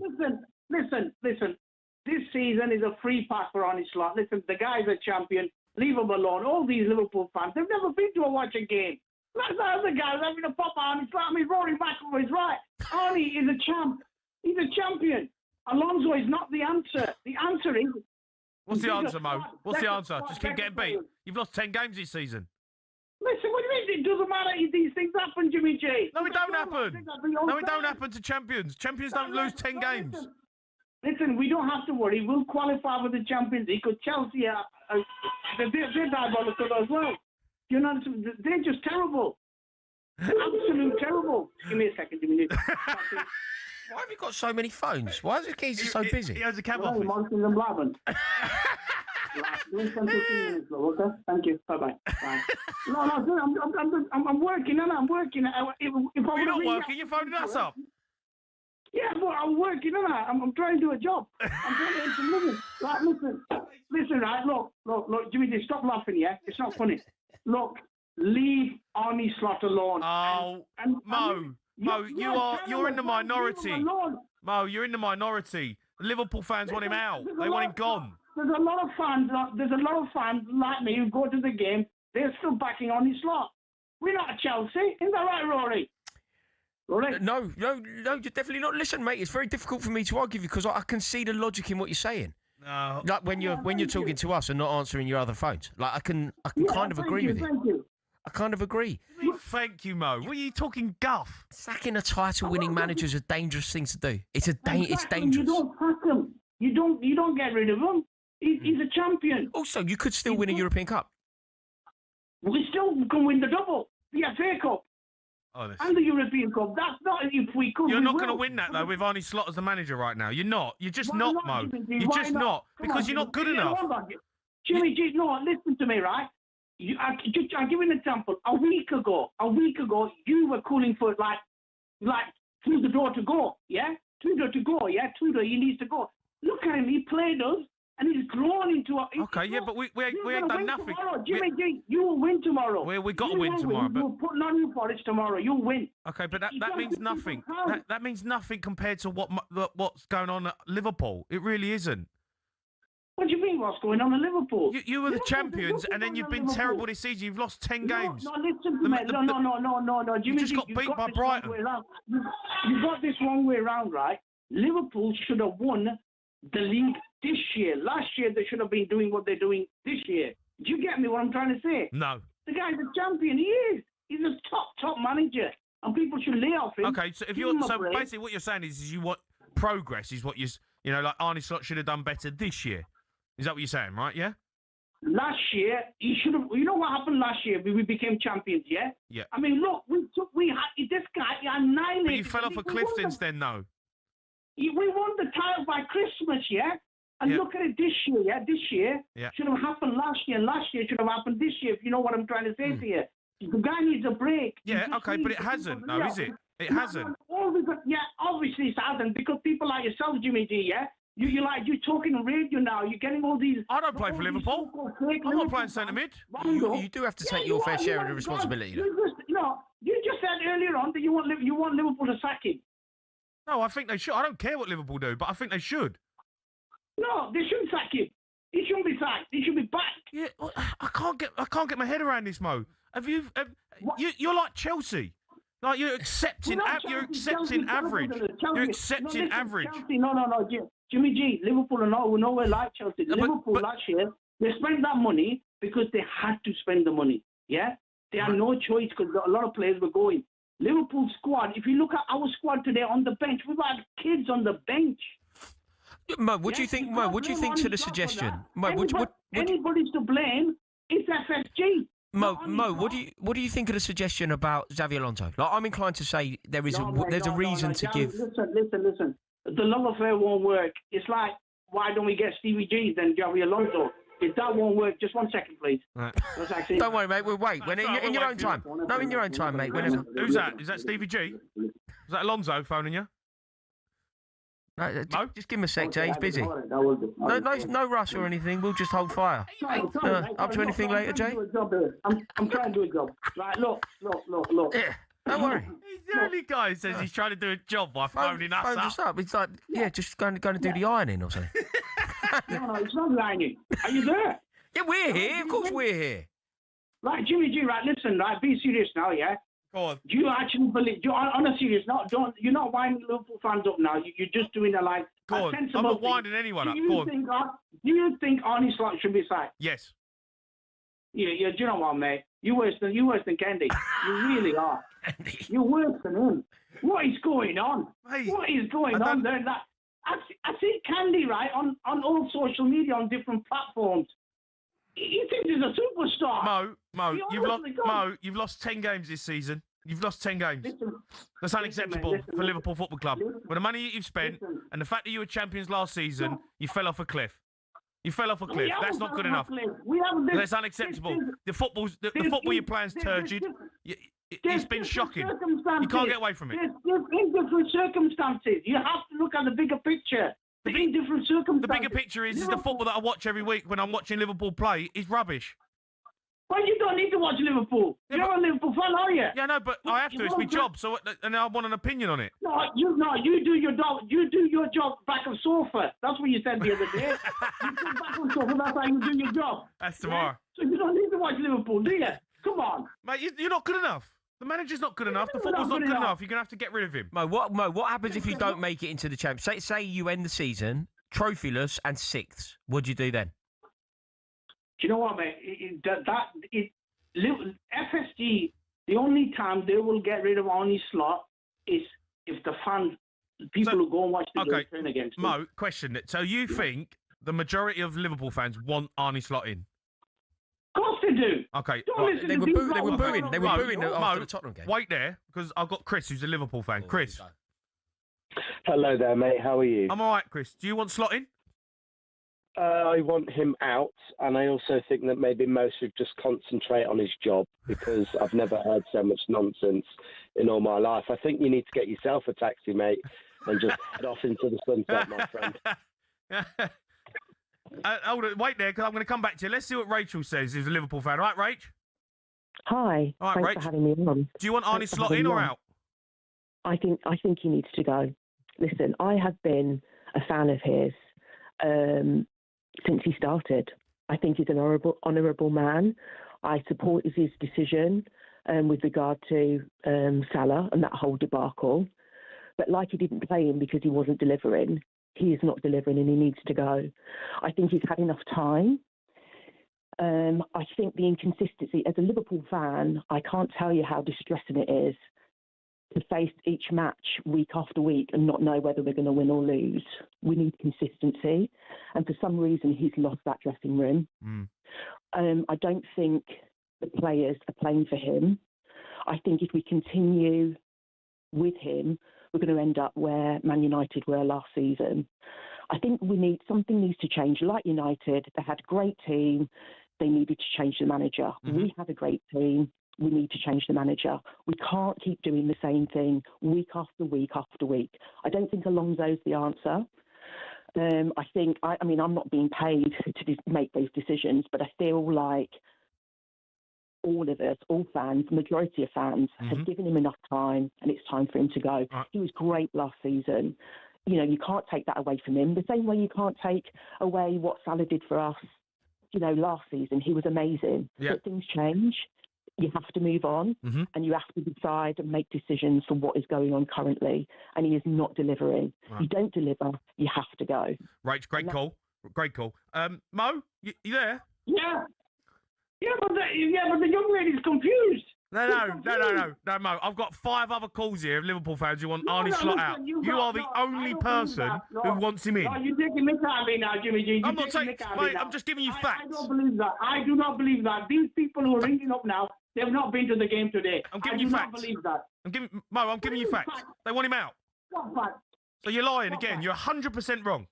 Listen. This season is a free pass for Arne Slot. Listen, the guy's a champion. Leave him alone. All these Liverpool fans, they've never been to a watching game. That's the other guy having a pop Arne Slot. I mean, Rory McIlroy is right. Arne is a champ. He's a champion. Alonso is not the answer. The answer is... What's the answer, Mo? What's the answer? Just keep getting beat. You've lost 10 games this season. Listen, what do you mean? It doesn't matter if these things happen, Jimmy J. No, it don't happen. No, it don't happen to champions. Champions don't lose 10 games. Listen, we don't have to worry. We'll qualify for the Champions League because Chelsea they're diabolical as well. You know, they're just terrible. Absolute terrible. Give me a second, Jimmy J. Why have you got so many phones? Why is the geezer so busy? He has a cab office. Okay, thank you. Bye. No, I'm working. I'm working. You're not working. You're phoning us up. Yeah, but I'm working, aren't I? I'm trying to do a job. I'm trying to earn some living. Right, listen. Right, look, Jimmy, stop laughing. Yeah, it's not funny. Look, leave Arne Slot alone. Oh, Mo, you're in the minority. Mo, you're in the minority. The Liverpool fans want him out. They want him gone. There's a lot of fans like me who go to the game. They're still backing Arne Slot. We're not Chelsea. Isn't that right, Rory? No, you're definitely not. Listen, mate, it's very difficult for me to argue with you because I can see the logic in what you're saying. No. Like when you're talking to us and not answering your other phones. Like I can kind of agree with you. Thank you. I kind of agree. Thank you, Mo. What are you talking guff? Sacking a title-winning manager is a dangerous thing to do. It's dangerous. You don't sack him. You don't get rid of him. He's a champion. Also, you could still win a European Cup. We still can win the double, the FA Cup. Honestly. And the European Cup. That's not if we could. You're not going to win that, though, with Arne Slot as the manager right now. You're not. You're just not, Mo. You're just not. Because you're not good enough. Jimmy G, no, listen to me, right? I'll give you an example. A week ago, you were calling for, like through the door to go, yeah? Through the door to go, yeah? Through the door, he needs to go. Look at him. He played us. And he's grown into a... Okay, yeah, but we ain't done nothing. Tomorrow. Jimmy G, you will win tomorrow. We got to win tomorrow. But... You'll put Nottingham Forest tomorrow. You'll win. Okay, but that means nothing. That means nothing compared to what's going on at Liverpool. It really isn't. What do you mean what's going on at Liverpool? You were the champions, and then you've been terrible this season. You've lost 10 games. No, listen to me. No. Jimmy, you just got beat by Brighton. You got this wrong way around, right? Liverpool should have won the league this year. Last year, they should have been doing what they're doing this year. Do you get me what I'm trying to say? No. The guy's a champion. He is. He's a top manager. And people should lay off him. Okay, so basically what you're saying is you want progress, is what like Arne Slot should have done better this year. Is that what you're saying, right? Yeah? Last year, he should have... You know what happened last year? We became champions, yeah? Yeah. I mean, look, this guy, he annihilated... But you fell off a cliff since then, though. We won the title by Christmas, yeah? And look at it this year, yeah? This year should have happened last year, and last year should have happened this year, if you know what I'm trying to say to you. The guy needs a break. Yeah, okay, but it hasn't, though, is it? It hasn't. Obviously it hasn't, because people like yourself, Jimmy G, yeah? You're talking on radio now. You're getting all these... I don't play for Liverpool. I'm not playing centre mid. You do have to take your fair share of the responsibility. You just said earlier on that you want Liverpool to sack him. No, I think they should. I don't care what Liverpool do, but I think they should. No, they shouldn't sack him. He shouldn't be sacked. He should be back. Yeah, I can't get my head around this, Mo. You're like Chelsea. Like you're accepting average. You're accepting average. No. Jimmy G, Liverpool are nowhere like Chelsea. Liverpool last year, they spent that money because they had to spend the money. Yeah? They had no choice because a lot of players were going. Liverpool squad, if you look at our squad today on the bench, we've had kids on the bench. Mo, what do you think? Mo, what do you think to the suggestion? Mo, anybody's to blame. It's FSG. Mo, what do you think of the suggestion about Xabi Alonso? Like, I'm inclined to say there's a reason to give. Listen. The love affair won't work. It's like, why don't we get Stevie G then Xabi Alonso? If that won't work, just 1 second, please. Right. Don't worry, mate. We'll wait. In your own time. No, in your own time, mate. Whenever. Who's that? Is that Stevie G? Is that Alonso phoning you? No, just give him a sec, Jay. He's busy. No rush or anything. We'll just hold fire. Up to anything later, Jay? I'm trying to do a job. Right, look. Yeah. Don't worry. He's the only guy who says he's trying to do a job by phoning us up. It's like, just going to do the ironing or something. No, it's not ironing. Are you there? Yeah, we're here. Of course we're here. Right, Jimmy G, right, listen, right, be serious now, yeah? Go on. Do you actually believe, on a serious note, you're not winding Liverpool fans up now. You're just doing a Go on. I'm not winding anyone up. Go on. Do you think Arne Slot should be sacked? Yes. Yeah, do you know what, mate? You're worse than Kendi. You really are. You're worse than him. What is going on? Mate, what is going on there? I see Candy, right, on all social media, on different platforms. He thinks he's a superstar. Mo, you've lost 10 games this season. You've lost 10 games. That's unacceptable for Liverpool Football Club. With the money you've spent and the fact that you were champions last season, you fell off a cliff. You fell off a cliff. That's not good enough. That's unacceptable. The football you're playing's turgid. It's been shocking. You can't get away from it. In different circumstances. You have to look at the bigger picture. In different circumstances. The bigger picture is the football that I watch every week when I'm watching Liverpool play is rubbish. Well, you don't need to watch Liverpool. You're a Liverpool fan, are you? Yeah, no, but I have to. It's my job, and I want an opinion on it. No, you do your job. You do your job back of sofa. That's what you said the other day. You sit back of sofa. That's how you do your job. That's tomorrow. Yeah? So you don't need to watch Liverpool, do you? Come on, mate. You're not good enough. The manager's not good enough. The football's not good enough. You're gonna have to get rid of him. Mo, what happens if you don't make it into the Champions? Say you end the season trophyless and 6th. What do you do then? Do you know what, mate? FSG, the only time they will get rid of Arne Slot is if the fans, people who go and watch the game turn against him. Mo, question it. So you think the majority of Liverpool fans want Arne Slot in? Of course they do. Okay, Don't right. listen They to were people booing. They were like booing. They were Mo, booing after the Tottenham game. Wait there, because I've got Chris, who's a Liverpool fan. Chris. Hello there, mate. How are you? I'm all right, Chris. Do you want Slot in? I want him out, and I also think that maybe Mo should just concentrate on his job, because I've never heard so much nonsense in all my life. I think you need to get yourself a taxi, mate, and just head off into the sunset, my friend. Hold on, wait there, because I'm going to come back to you. Let's see what Rachel says, who's a Liverpool fan. All right, Rach? Hi. All right, Thanks Rach. for having me on. Do you want Arne Slot in or out? I think he needs to go. Listen, I have been a fan of his since he started. I think he's an honourable man. I support his decision with regard to Salah and that whole debacle. But like he didn't play him because he wasn't delivering, he is not delivering and he needs to go. I think he's had enough time. I think the inconsistency, as a Liverpool fan, I can't tell you how distressing it is to face each match week after week and not know whether we're going to win or lose. We need consistency. And for some reason, he's lost that dressing room. I don't think the players are playing for him. I think if we continue with him, we're going to end up where Man United were last season. I think something needs to change. Like United, they had a great team. They needed to change the manager. We have a great team. We need to change the manager. We can't keep doing the same thing week after week after week. I don't think Alonso's the answer. I think, I'm not being paid to make those decisions, but I feel like all of us, all fans, majority of fans, have given him enough time, and it's time for him to go. He was great last season. You know, you can't take that away from him. The same way you can't take away what Salah did for us, last season. He was amazing. Yeah. But things change. You have to move on, and you have to decide and make decisions for what is going on currently. And he is not delivering. Right. You don't deliver, you have to go. Rach, great call. Great call. Mo, you there? Yeah. Yeah, but the young lady's confused. No, Mo. I've got 5 other calls here of Liverpool fans who want Arne Slot out. listen, You are the only person who wants him in. No, you're taking me time now, Jimmy G. I'm not taking, mate, I'm just giving you facts. I don't believe that. I do not believe that. These people who are ringing up now, they've not been to the game today. I'm giving I you do facts. not believe that. I'm giving you facts. They want him out. What facts? So you're lying again. You're 100% wrong.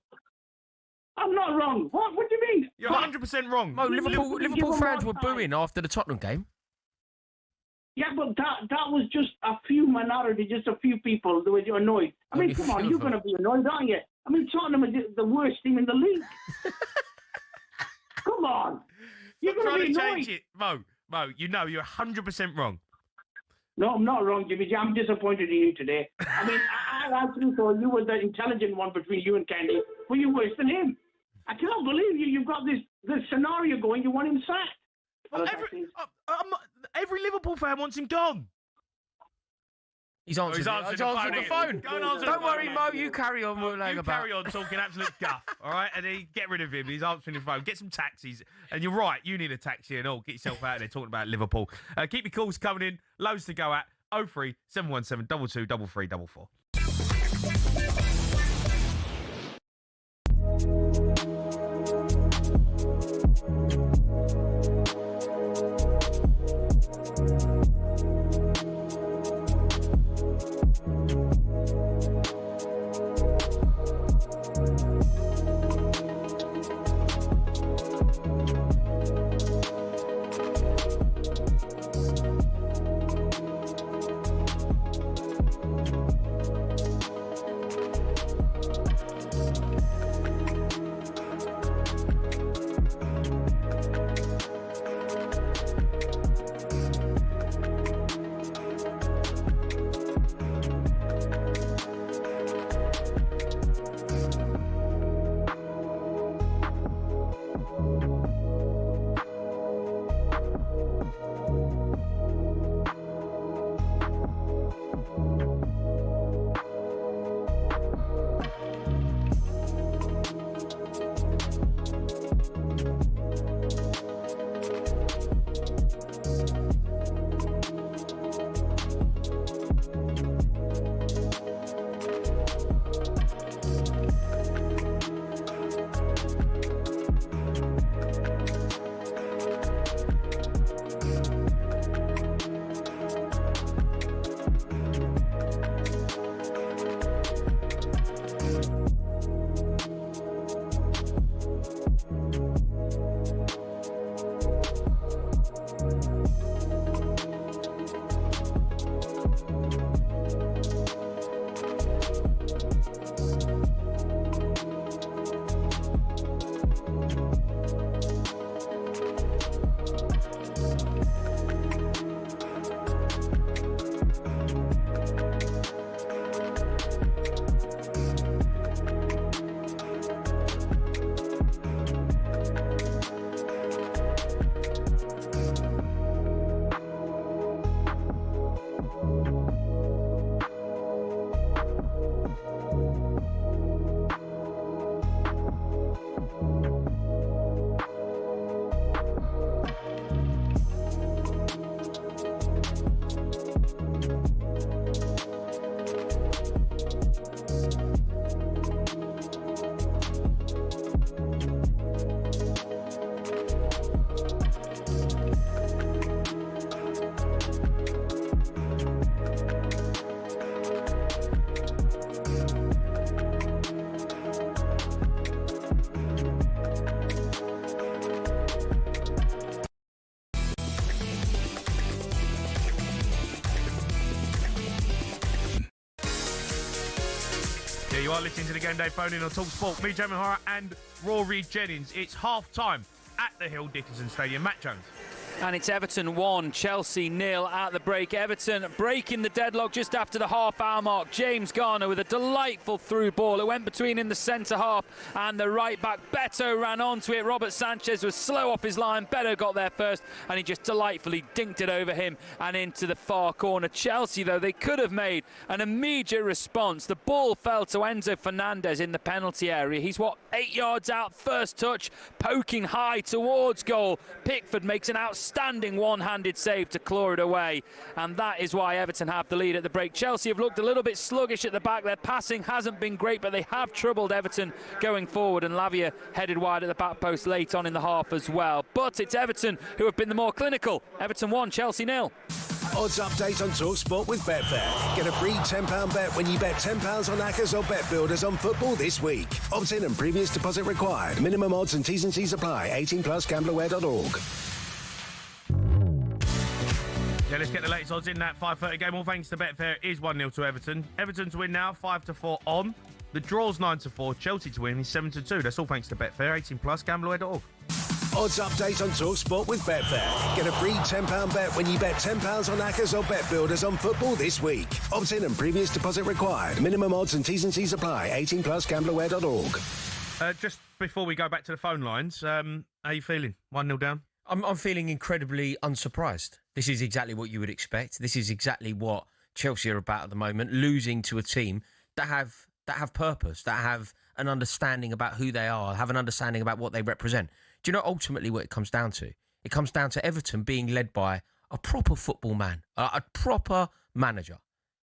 I'm not wrong. What do you mean? You're 100% wrong. Mo, Liverpool fans were booing after the Tottenham game. Yeah, but that was just a few minority, just a few people who were annoyed. I mean, come on, you're going to be annoyed, aren't you? I mean, Tottenham is the worst team in the league. Come on. You're going to be annoyed. Change it. Mo, you're 100% wrong. No, I'm not wrong, Jimmy G. I'm disappointed in you today. I mean, I actually thought you were the intelligent one between you and Candy, but you're worse than him. I cannot believe you. You've got this scenario going. You want him sacked. Well, every Liverpool fan wants him gone. He's answered the phone. Don't worry, Mo. You carry on. You carry on talking absolute guff, all right? And then get rid of him. He's answering the phone. Get some taxis. And you're right. You need a taxi and all. Get yourself out of there talking about Liverpool. Keep your calls coming in. Loads to go at. 03 717 22 3344. You are listening to the GameDay phone-in on talkSPORT. Me, Jamie Horror, and Rory Jennings. It's half-time at the Hill Dickinson Stadium. Matt Jones. And it's Everton 1, Chelsea 0 at the break. Everton breaking the deadlock just after the half-hour mark. James Garner with a delightful through ball. It went between in the centre half and the right back. Beto ran onto it. Robert Sanchez was slow off his line. Beto got there first and he just delightfully dinked it over him and into the far corner. Chelsea, though, they could have made an immediate response. The ball fell to Enzo Fernandez in the penalty area. He's, 8 yards out, first touch, poking high towards goal. Pickford makes an outstanding one-handed save to claw it away, and that is why Everton have the lead at the break. Chelsea have looked a little bit sluggish at the back. Their passing hasn't been great, but they have troubled Everton going forward, and Lavia headed wide at the back post late on in the half as well. But it's Everton who have been the more clinical. Everton 1, Chelsea 0. Odds update on talkSPORT with Betfair. Get a free £10 bet when you bet £10 on Hackers or Bet Builders on football this week. Opt-in and previous deposit required. Minimum odds and T's and C's apply. 18 plus gamblerware.org. Yeah, let's get the latest odds in that 5:30 game. All thanks to Betfair. It is 1-0 to Everton. Everton to win now, 5-4 on. The draw's 9-4. Chelsea to win is 7-2. That's all thanks to Betfair. 18 plus gamblerware.org. Odds update on talkSPORT with Betfair. Get a free £10 bet when you bet £10 on Hackers or Bet Builders on football this week. Opt-in and previous deposit required. Minimum odds and T's and C's apply. 18 plus gamblerware.org. Just before we go back to the phone lines, how are you feeling? 1-0 down? I'm feeling incredibly unsurprised. This is exactly what you would expect. This is exactly what Chelsea are about at the moment, losing to a team that have purpose, that have an understanding about who they are, have an understanding about what they represent. Do you know ultimately what it comes down to? It comes down to Everton being led by a proper football man, a proper manager,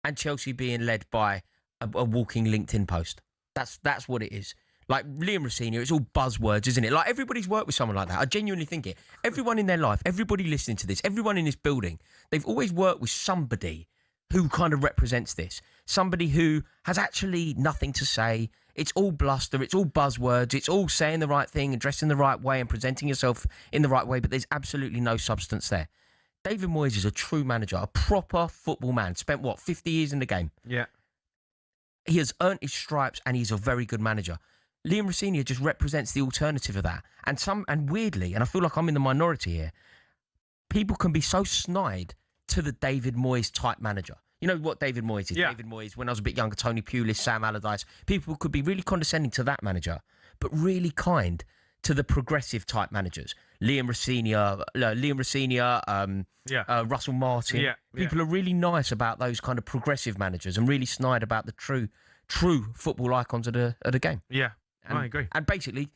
and Chelsea being led by a walking LinkedIn post. That's what it is. Like Liam Rossini, it's all buzzwords, isn't it? Like everybody's worked with someone like that. I genuinely think it. Everyone in their life, everybody listening to this, everyone in this building, they've always worked with somebody who kind of represents this. Somebody who has actually nothing to say. It's all bluster. It's all buzzwords. It's all saying the right thing and dressing the right way and presenting yourself in the right way, but there's absolutely no substance there. David Moyes is a true manager, a proper football man. Spent, 50 years in the game? Yeah. He has earned his stripes and he's a very good manager. Liam Rossini just represents the alternative of that. And weirdly, and I feel like I'm in the minority here, people can be so snide to the David Moyes type manager. You know what David Moyes is? Yeah. David Moyes, when I was a bit younger, Tony Pulis, Sam Allardyce. People could be really condescending to that manager, but really kind to the progressive type managers. Liam Rossini, Russell Martin. Yeah. People are really nice about those kind of progressive managers and really snide about the true football icons of the game. Yeah, I agree. And basically,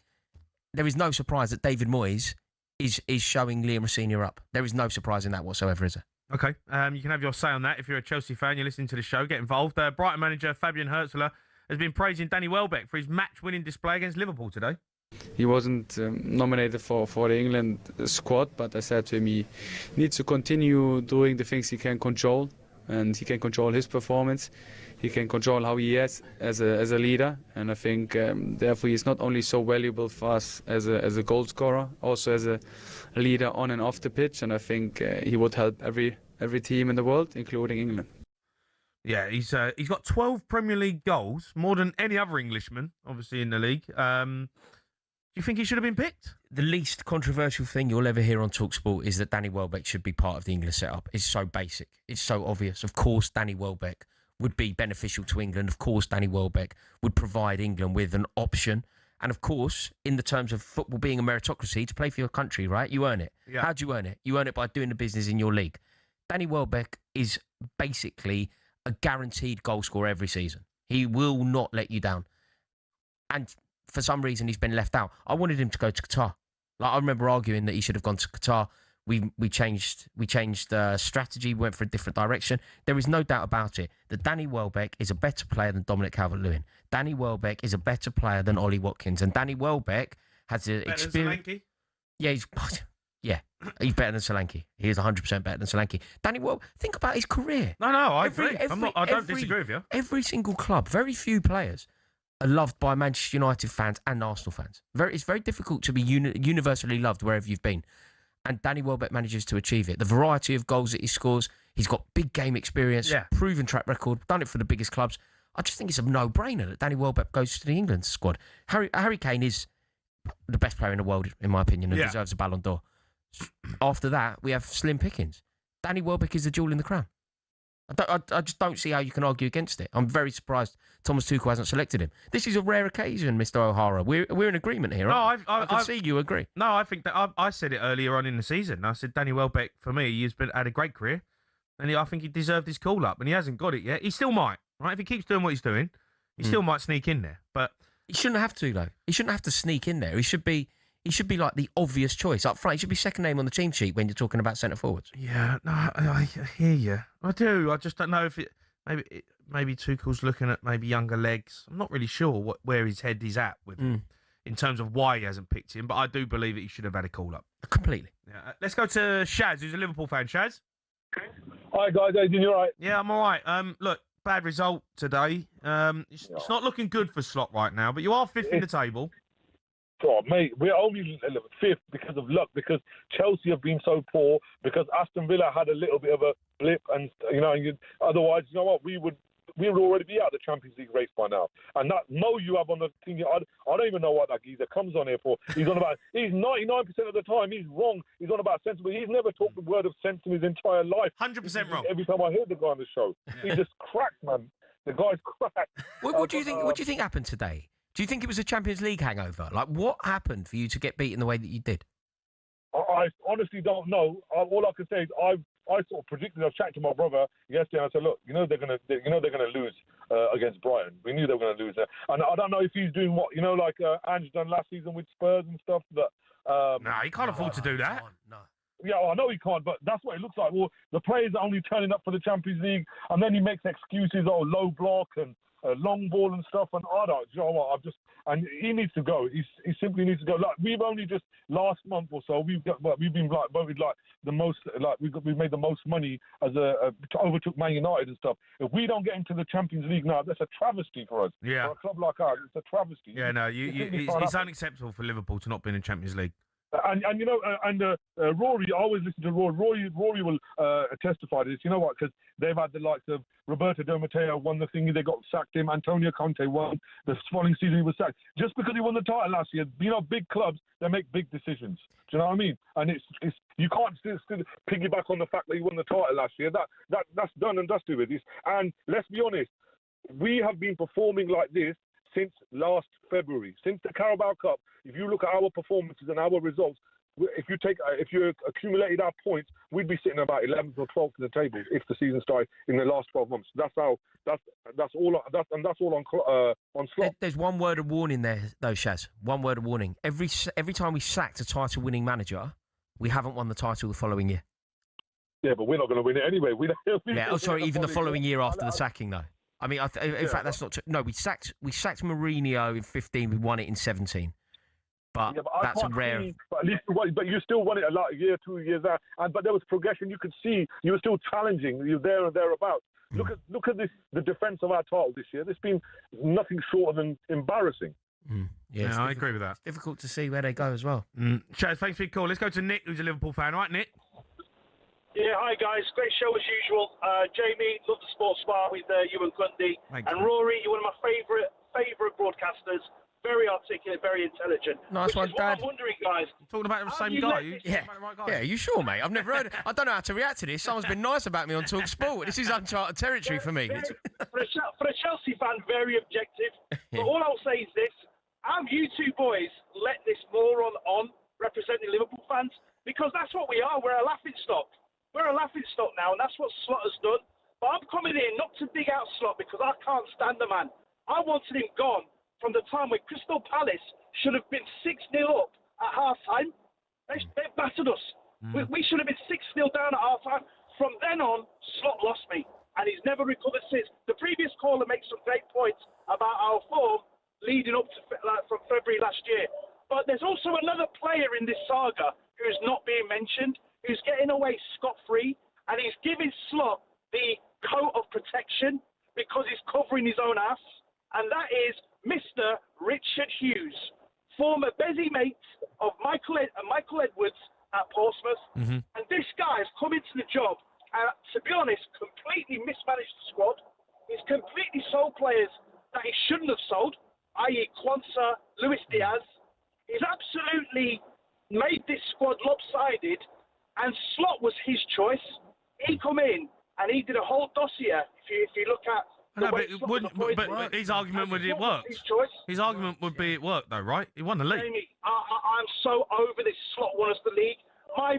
there is no surprise that David Moyes is showing Liam Rossini up. There is no surprise in that whatsoever, is there? Okay, you can have your say on that. If you're a Chelsea fan, you're listening to the show, get involved. Brighton manager Fabian Hürzeler has been praising Danny Welbeck for his match-winning display against Liverpool today. He wasn't nominated for the England squad, but I said to him he needs to continue doing the things he can control, and he can control his performance. He can control how he is as a leader, and I think therefore he's not only so valuable for us as a goal scorer, also as a leader on and off the pitch, and I think he would help every team in the world, including England. Yeah, he's got 12 Premier League goals, more than any other Englishman, obviously in the league. Do you think he should have been picked? The least controversial thing you'll ever hear on talkSPORT is that Danny Welbeck should be part of the England setup. It's so basic. It's so obvious. Of course, Danny Welbeck would be beneficial to England. Of course, Danny Welbeck would provide England with an option. And of course, in the terms of football being a meritocracy, to play for your country, right? You earn it. Yeah. How do you earn it? You earn it by doing the business in your league. Danny Welbeck is basically a guaranteed goal scorer every season. He will not let you down. And for some reason, he's been left out. I wanted him to go to Qatar. Like, I remember arguing that he should have gone to Qatar. We changed strategy, went for a different direction. There is no doubt about it that Danny Welbeck is a better player than Dominic Calvert-Lewin. Danny Welbeck is a better player than Ollie Watkins. And Danny Welbeck has the experience. Solanke? Yeah, he's better than Solanke. He is 100% better than Solanke. Danny Welbeck, think about his career. No, I agree. I don't disagree with you. Every single club, very few players are loved by Manchester United fans and Arsenal fans. It's very difficult to be universally loved wherever you've been. And Danny Welbeck manages to achieve it. The variety of goals that he scores, he's got big game experience, proven track record, done it for the biggest clubs. I just think it's a no-brainer that Danny Welbeck goes to the England squad. Harry Kane is the best player in the world, in my opinion, and deserves a Ballon d'Or. After that, we have slim pickings. Danny Welbeck is the jewel in the crown. I just don't see how you can argue against it. I'm very surprised Thomas Tuchel hasn't selected him. This is a rare occasion, Mr. O'Hara. We're in agreement here. I can see you agree. No, I think that I said it earlier on in the season. I said Danny Welbeck, for me, he's had a great career, and I think he deserved his call-up, and he hasn't got it yet. He still might, right? If he keeps doing what he's doing, he still might sneak in there. But he shouldn't have to, though. He shouldn't have to sneak in there. He should be like the obvious choice up front. He should be second name on the team sheet when you're talking about centre forwards. Yeah, no, I hear you. I do. I just don't know if it. Maybe Tuchel's looking at maybe younger legs. I'm not really sure where his head is at with him in terms of why he hasn't picked him. But I do believe that he should have had a call up. Completely. Yeah. Let's go to Shaz, who's a Liverpool fan. Shaz. Hi guys, how you doing? You all right? Yeah, I'm all right. Look, bad result today. It's not looking good for Slot right now, but you are fifth in the table. Oh, mate, we're only fifth because of luck, because Chelsea have been so poor, because Aston Villa had a little bit of a blip, and otherwise, you know what, we would already be out of the Champions League race by now. And that Mo you have on the thing, I don't even know what that geezer comes on here for. He's 99% of the time he's wrong. He's on about sense, but he's never talked the word of sense in his entire life. 100% wrong. Every time I hear the guy on the show, he just cracked, man. The guy's cracked. What do you think? What do you think happened today? Do you think it was a Champions League hangover? Like, what happened for you to get beaten the way that you did? I honestly don't know. All I can say is I sort of predicted. I was chatting to my brother yesterday, and I said, "Look, they're gonna lose against Brighton. We knew they were gonna lose there." And I don't know if he's doing what like Ange done last season with Spurs and stuff. But no, he can't afford to do that. No. Yeah, I know he can't, but that's what it looks like. Well, the players are only turning up for the Champions League, and then he makes excuses, low block and long ball and stuff, and I don't. You know what? And he needs to go. He simply needs to go. Like, we've only just last month or so we've been voted like the most, we made the most money as overtook Man United and stuff. If we don't get into the Champions League now, that's a travesty for us. Yeah, for a club like ours, it's a travesty. Yeah, no, it's unacceptable for Liverpool to not be in the Champions League. And Rory, I always listen to Rory. Rory will testify to this. You know what? Because they've had the likes of Roberto Di Matteo won the thingy, they got sacked him. Antonio Conte won the following season, he was sacked just because he won the title last year. Big clubs, they make big decisions. Do you know what I mean? And it's you can't still piggyback on the fact that he won the title last year. That's done and dusted with this. And let's be honest, we have been performing like this since last February, since the Carabao Cup. If you look at our performances and our results, if you accumulated our points, we'd be sitting about 11th or 12th in the table if the season started in the last 12 months. That's all on Slot. There's one word of warning there, though, Shaz. One word of warning. Every time we sacked a title-winning manager, we haven't won the title the following year. Yeah, but we're not going to win it anyway. Even the following year after the sacking, though. I mean, in fact, that's not true. No, we sacked Mourinho in 15. We won it in 17. But that's a rare. But at least, you still won it a year, 2 years out. But there was progression. You could see you were still challenging. You're there and thereabouts. Look at this. The defence of our title this year. There's been nothing short of embarrassing. Yeah, I agree with that. It's difficult to see where they go as well. Chaz, thanks for your call. Let's go to Nick, who's a Liverpool fan. All right, Nick? Yeah, hi guys. Great show as usual. Jamie, love the sports bar with you and Grundy. And Rory, you're one of my favourite broadcasters. Very articulate, very intelligent. Nice one, Dad. I'm wondering, guys. You're talking about the same guy. Yeah, you sure, mate? I've never heard. I don't know how to react to this. Someone's been nice about me on talkSPORT. This is uncharted territory for me. For a Chelsea fan, very objective. But all I'll say is this: have you two boys let this moron on representing Liverpool fans? Because that's what we are. We're a laughing stock. We're a laughing stock now, and that's what Slot has done. But I'm coming in not to dig out Slot because I can't stand the man. I wanted him gone from the time when Crystal Palace should have been 6-0 up at half-time. They battered us. We should have been 6-0 down at half-time. From then on, Slot lost me, and he's never recovered since. The previous caller makes some great points about our form leading up to from February last year. But there's also another player in this saga who's not being mentioned, who's getting away scot-free, and he's giving Slot the coat of protection because he's covering his own ass, and that is Mr. Richard Hughes, former Bezzy mate of Michael Edwards at Portsmouth. And this guy has come into the job and, to be honest, completely mismanaged the squad. He's completely sold players Slot was his choice. He come in and he did a whole dossier. If you look at No, but his argument would it work. His argument would be it worked though, right? He won the league. Jamie, I'm so over this. Slot won us the league. My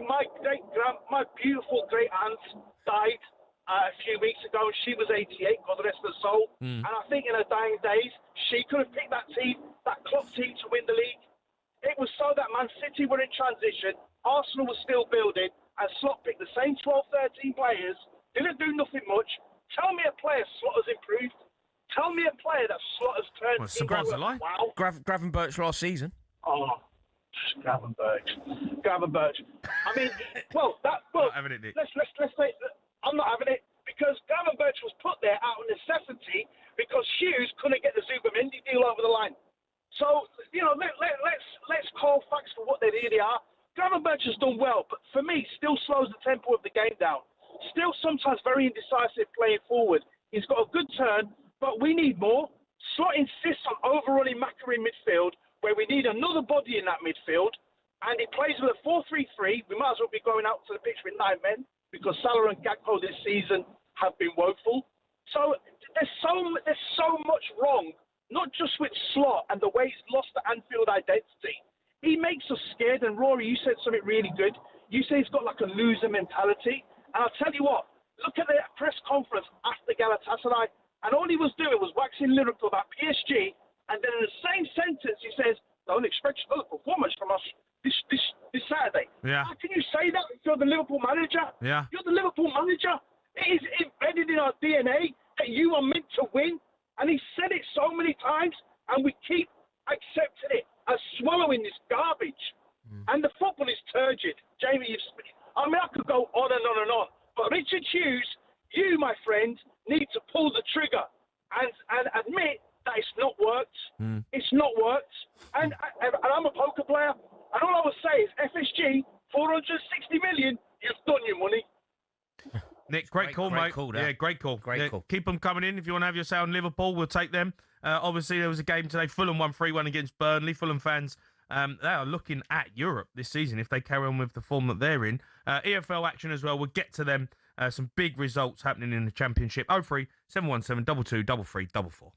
beautiful great aunt died a few weeks ago, and she was 88. God rest her soul. And I think in her dying days, she could have picked that club team to win the league. It was so that Man City were in transition, Arsenal was still building, and Slot picked the same 12, 13 players. Didn't do nothing much. Tell me a player Slot has improved. Tell me a player that Slot has turned into wow. Gravenberch last season. Oh, Gravenberch. I mean, not having it, Nick. Let's say I'm not having it because Gravenberch was put there out of necessity because Hughes couldn't get the Zubamendi deal over the line. So let's call facts for what they really are. Gravenberch has done well, but for me, still slows the tempo of the game down. Still sometimes very indecisive playing forward. He's got a good turn, but we need more. Slot insists on overrunning Macca in midfield, where we need another body in that midfield, and he plays with a 4-3-3. We might as well be going out to the pitch with 9 men because Salah and Gakpo this season have been woeful. So there's so much wrong, not just with Slot and the way he's lost the Anfield identity. He makes us scared, and Rory, you said something really good. You say he's got like a loser mentality. And I'll tell you what, look at the press conference after Galatasaray, and all he was doing was waxing lyrical about PSG, and then in the same sentence he says, don't expect another performance from us this Saturday. Yeah. How can you say that if you're the Liverpool manager? Yeah. You're the Liverpool manager. It is embedded in our DNA that you are meant to win, and he said it so many times, and we keep accepting it as swallowing this garbage. And the football is turgid. Jamie, I could go on and on and on. But Richard Hughes, you, my friend, need to pull the trigger and admit that it's not worked. It's not worked. And I'm a poker player. And all I would say is, FSG, 460 million, you've done your money. Nick, great call, mate. Yeah, great call. Keep them coming in. If you want to have your say on Liverpool, we'll take them. Obviously, there was a game today. Fulham won 3-1 against Burnley. Fulham fans, they are looking at Europe this season if they carry on with the form that they're in. EFL action as well. We'll get to them. Some big results happening in the Championship. 03 717 22 3344.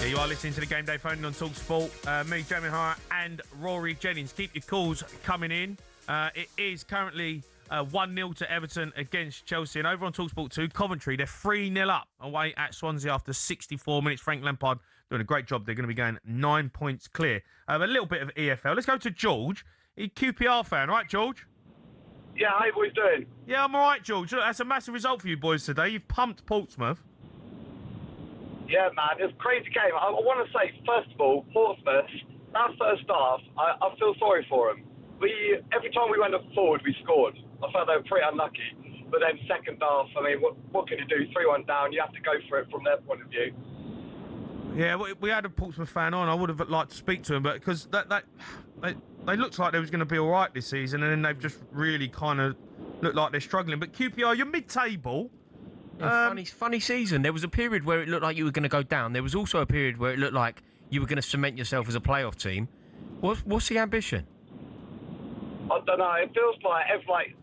Yeah, you are listening to the Game Day phone on talkSPORT. Me, Jamie Hart, and Rory Jennings. Keep your calls coming in. It is currently 1-0 to Everton against Chelsea. And over on talkSPORT 2, Coventry, they're 3-0 up away at Swansea after 64 minutes. Frank Lampard doing a great job. They're going to be going 9 points clear. A little bit of EFL. Let's go to George. He's a QPR fan, right, George? Yeah, how you boys doing? Yeah, I'm all right, George. Look, that's a massive result for you boys today. You've pumped Portsmouth. Yeah, man, it's a crazy game. I want to say, first of all, Portsmouth, that first half, I feel sorry for them. Every time we went up forward, we scored. I felt they were pretty unlucky. But then second half, I mean, what can you do? 3-1 down, you have to go for it from their point of view. Yeah, we had a Portsmouth fan on. I would have liked to speak to him, but because they looked like they was going to be all right this season, and then they've just really kind of looked like they're struggling. But QPR, you're mid-table. Yeah, funny season. There was a period where it looked like you were going to go down. There was also a period where it looked like you were going to cement yourself as a playoff team. What's the ambition? I don't know. It feels like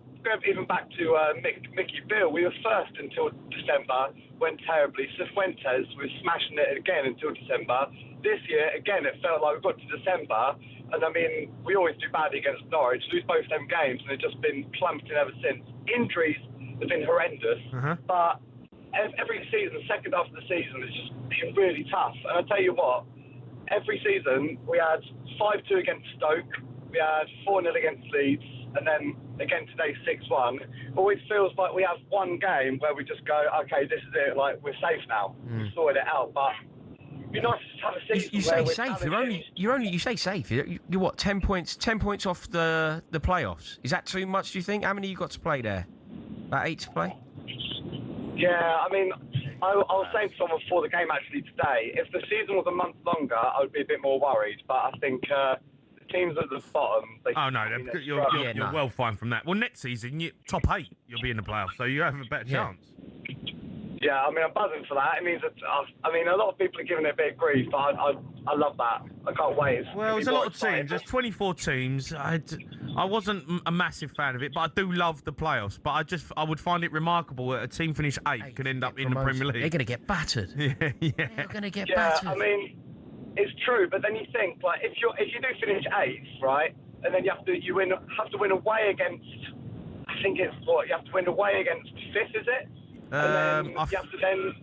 even back to Mickey Bill, we were first until December, went terribly. Cifuentes was smashing it again until December. This year, again, it felt like we got to December, and I mean, we always do badly against Norwich, lose both them games, and it's just been plummeting ever since. Injuries have been horrendous, but every season, the second half of the season, has just been really tough. And I tell you what, every season we had 5-2 against Stoke, we had 4-0 against Leeds, and then again today 6-1. Always feels like we have one game where we just go, okay, this is it, like we're safe now, we've sorted it out. But it'd be nice to have a season. You say safe. You say safe. You're what? 10 points off the playoffs. Is that too much? Do you think? How many you got to play there? About 8 to play. Yeah, I mean, I was saying to someone before the game actually today, if the season was a month longer, I would be a bit more worried. But I think the teams at the bottom... You're well fine from that. Well, next season, top 8, you'll be in the playoffs, so you have a better chance. Yeah, I mean, I'm buzzing for that. It means that, I mean, a lot of people are giving it a bit of grief, but I love that. I can't wait. Well, there's a lot of teams. There's 24 teams. I wasn't a massive fan of it, but I do love the playoffs. But I would find it remarkable that a team finish 8th could end up in the Premier League. They're going to get battered. Yeah. They're going to get battered. I mean, it's true, but then you think, like, if you do finish 8th, right, and then you have to win away against, I think it's what, you have to win away against 5th, is it? And then you have to then...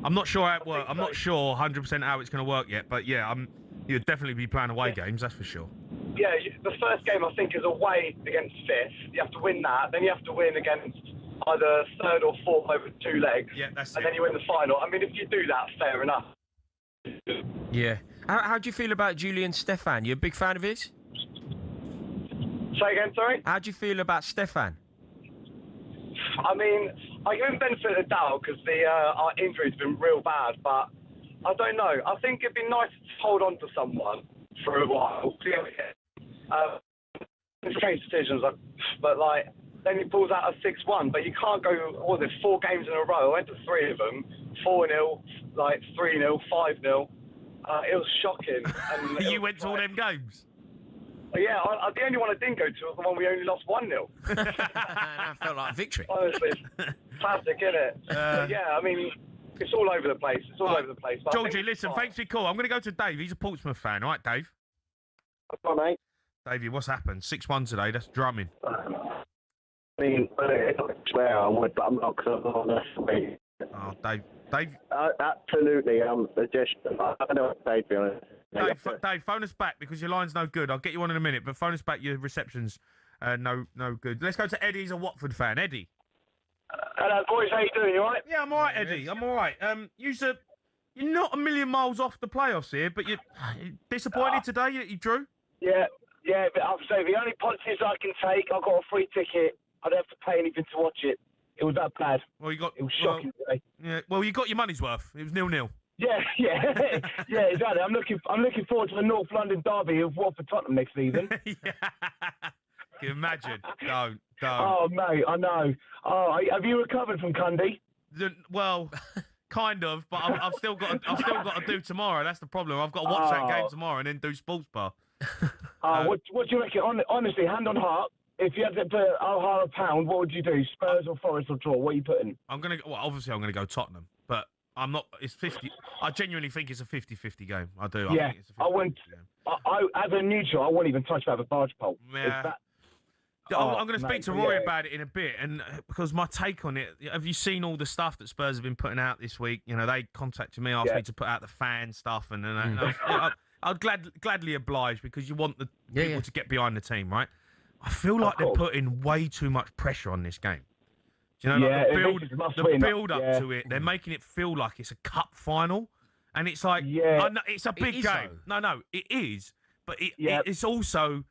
I'm not sure how it works. I'm not sure 100% how it's going to work yet, but yeah, you'd definitely be playing away games, that's for sure. Yeah, the first game I think is away against 5th. You have to win that, then you have to win against either 3rd or 4th over 2 legs. Yeah, that's it. And then you win the final. I mean, if you do that, fair enough. Yeah. How do you feel about Julian Stefan? You a big fan of his? Say again, sorry? How do you feel about Stefan? I mean, I give him benefit of the doubt because our injury's been real bad, but I don't know. I think it'd be nice to hold on to someone for a while. Strange decisions, but like then he pulls out a 6-1, but you can't go. What was it? 4 games in a row. I went to 3 of them. 4-0, like 3-0, 5-0. It was shocking. And you went to all them games? Yeah, the only one I didn't go to was the one we only lost 1-0. That felt like a victory. Honestly, classic, isn't it? Yeah, I mean, it's all over the place. It's all over the place. Georgie, listen, thanks for your call. I'm going to go to Dave. He's a Portsmouth fan. All right, Dave? Come on, mate. Davey, what's happened? 6-1 today. That's drumming. I mean, I swear I would, but I'm not because I'm on this way. Oh, Dave. Absolutely. I don't know what to say, to be honest. Dave, phone us back because your line's no good. I'll get you on in a minute, but phone us back. Your reception's no good. Let's go to Eddie. He's a Watford fan. Eddie. Hello, boys. How you doing? You all right? Yeah, I'm all right, Eddie. I'm all right. You're not a million miles off the playoffs here, but you're disappointed today that you drew? Yeah, but I'll say the only positives I can take, I got a free ticket. I don't have to pay anything to watch it. It was that bad. Well, it was shocking today. Yeah, well, you got your money's worth. It was 0-0. Yeah, exactly. I'm looking forward to the North London derby of Watford Tottenham next season. Yeah. Can you imagine? Don't. Oh, mate, I know. Oh, have you recovered from Cundy? Well, kind of, but I've still got to do tomorrow. That's the problem. I've got to watch that game tomorrow and then do sports bar. What do you reckon? Honestly, hand on heart, if you had to put £1 what would you do? Spurs or Forest or draw? What are you putting? Obviously I'm gonna go Tottenham, but I'm not. It's 50. I genuinely think it's a 50-50 game. I do. Yeah, I think it's a 50-50 I wouldn't. game. As a neutral, I wouldn't even touch that with a barge pole. Yeah. I'm going to speak to Rory about it in a bit, and because my take on it, have you seen all the stuff that Spurs have been putting out this week? You know, they contacted me, asked me to put out the fan stuff, and I'd gladly oblige because you want the people to get behind the team, right? I feel like they're putting way too much pressure on this game. Do you know, like the build up to it, they're making it feel like it's a cup final, and it's like, it's a big game. Though. No, it is, but it's also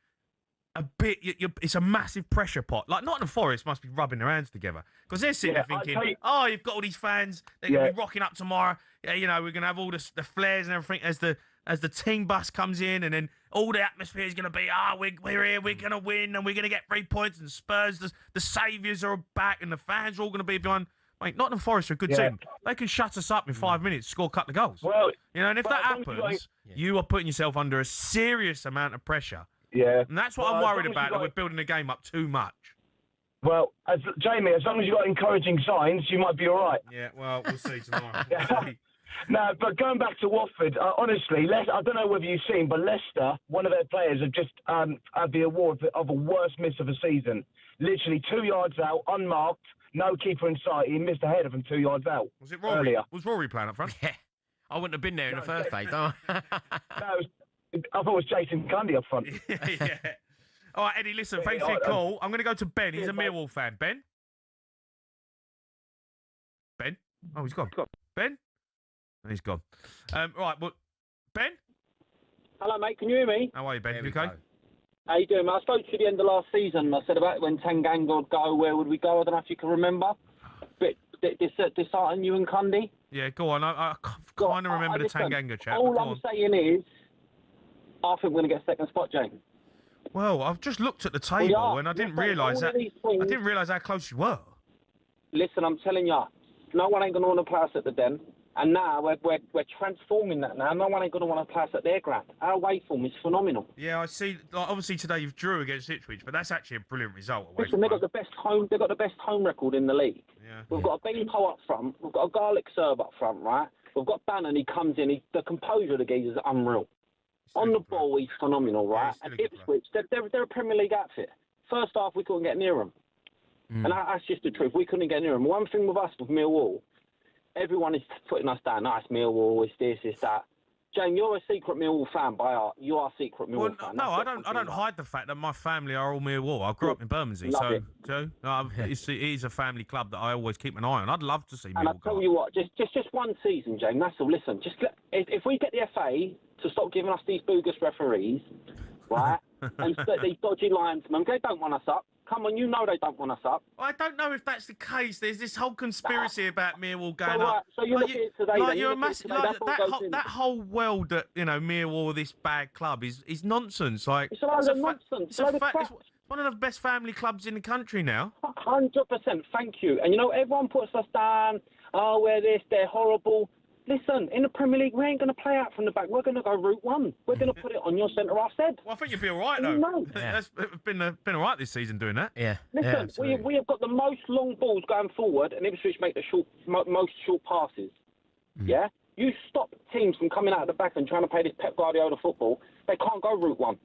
a bit. It's a massive pressure pot. Like Nottingham Forest must be rubbing their hands together because they're sitting there thinking, you've got all these fans. They're going to be rocking up tomorrow. Yeah, you know, we're going to have all the flares and everything as the team bus comes in, and then all the atmosphere is going to be, we're here, we're going to win, and we're going to get 3 points, and Spurs, the saviours are back, and the fans are all going to be behind. Mate, Nottingham Forest are a good team. They can shut us up in 5 minutes, score a couple of goals. Well, you know, and if that happens, you are putting yourself under a serious amount of pressure. Yeah. And that's what I'm worried about, that we're building the game up too much. Well, Jamie, as long as you've got encouraging signs, you might be all right. Yeah, well, we'll see tomorrow. No, but going back to Watford, honestly, I don't know whether you've seen, but Leicester, one of their players, have just had the award of a worst miss of a season. Literally 2 yards out, unmarked, no keeper in sight. He missed a header from 2 yards out. Was it Rory? Earlier. Was Rory playing up front? Yeah. I wouldn't have been there in the first place. I thought it was Jason Cundy up front. Yeah. All right, Eddie, listen, thanks for your call. I'm going to go to Ben. He's a Millwall fan. Ben? Ben? Oh, he's gone. Ben? He's gone. Right, well, Ben? Hello, mate. Can you hear me? How are you, Ben? You okay? How you doing, mate? I spoke to you at the end of last season. I said about when Tanganga would go, where would we go? I don't know if you can remember. But dishearten you and Cundy? Yeah, go on. I kind of remember the Tanganga chat. All I'm saying is, I think we're going to get second spot, James. Well, I've just looked at the table and I didn't realise that. I didn't realise how close you were. Listen, I'm telling you, no one ain't going to want to play us at the Den. And now we're transforming that now. No one ain't going to want to play us at their ground. Our away form is phenomenal. Yeah, I see. Like, obviously today you've drew against Ipswich, but that's actually a brilliant result. Listen, they've got the best home record in the league. Yeah. We've got a Benko up front. We've got a garlic serve up front, right? We've got Bannon. He comes in. The composure of the geezer is unreal. On the ball, he's phenomenal, right? And Ipswich, they're a Premier League outfit. First half, we couldn't get near them. And that's just the truth. We couldn't get near them. One thing with us, with Millwall, everyone is putting us down. Nice Millwall, it's this, it's that. Jane, you're a secret Millwall fan by heart. You are a secret Millwall fan. No, I don't hide the fact that my family are all Millwall. I grew up in Bermondsey, it is a family club that I always keep an eye on. I'd love to see Millwall. And I'll tell you what, just one season, Jane, that's all. Listen, if we get the FA to stop giving us these bogus referees, right, and these dodgy linesmen, they don't want us up. Come on, you know they don't want us up. I don't know if that's the case. There's this whole conspiracy about Millwall going up. So you look at it today. Like you're a massive. Like that whole world that Millwall, this bad club, is nonsense. Like it's a load of nonsense. It's one of the best family clubs in the country now. 100%. Thank you. And everyone puts us down. Oh, we're this. They're horrible. Listen, in the Premier League, we ain't going to play out from the back. We're going to go route one. We're going to put it on your centre-half head. Well, I think you'll be all right, though. That's been all right this season doing that. Yeah. Listen, we have got the most long balls going forward, and Ipswich make the most short passes. Yeah? You stop teams from coming out of the back and trying to play this Pep Guardiola football. They can't go route one.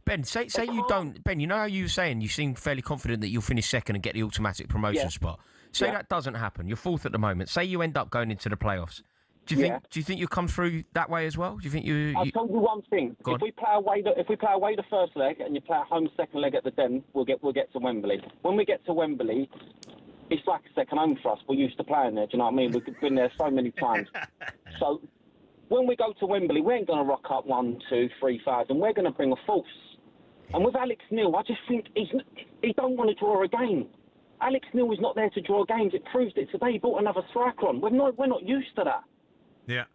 Ben, say you don't. Ben, you know how you were saying you seem fairly confident that you'll finish second and get the automatic promotion spot. Say that doesn't happen. You're fourth at the moment. Say you end up going into the playoffs. Do you think you'll come through that way as well? Do you think you? I'll tell you one thing. If we play away the first leg and you play at home second leg at the Den, we'll get to Wembley. When we get to Wembley, it's like a second home for us. We're used to playing there. Do you know what I mean? We've been there so many times. So when we go to Wembley, we ain't going to rock up 1, 2, 3, 5, and we're going to bring a force. And with Alex Neil, I just think he don't want to draw a game. Alex Neil is not there to draw games. It proves it today. He brought another striker on. We're not used to that. Yeah.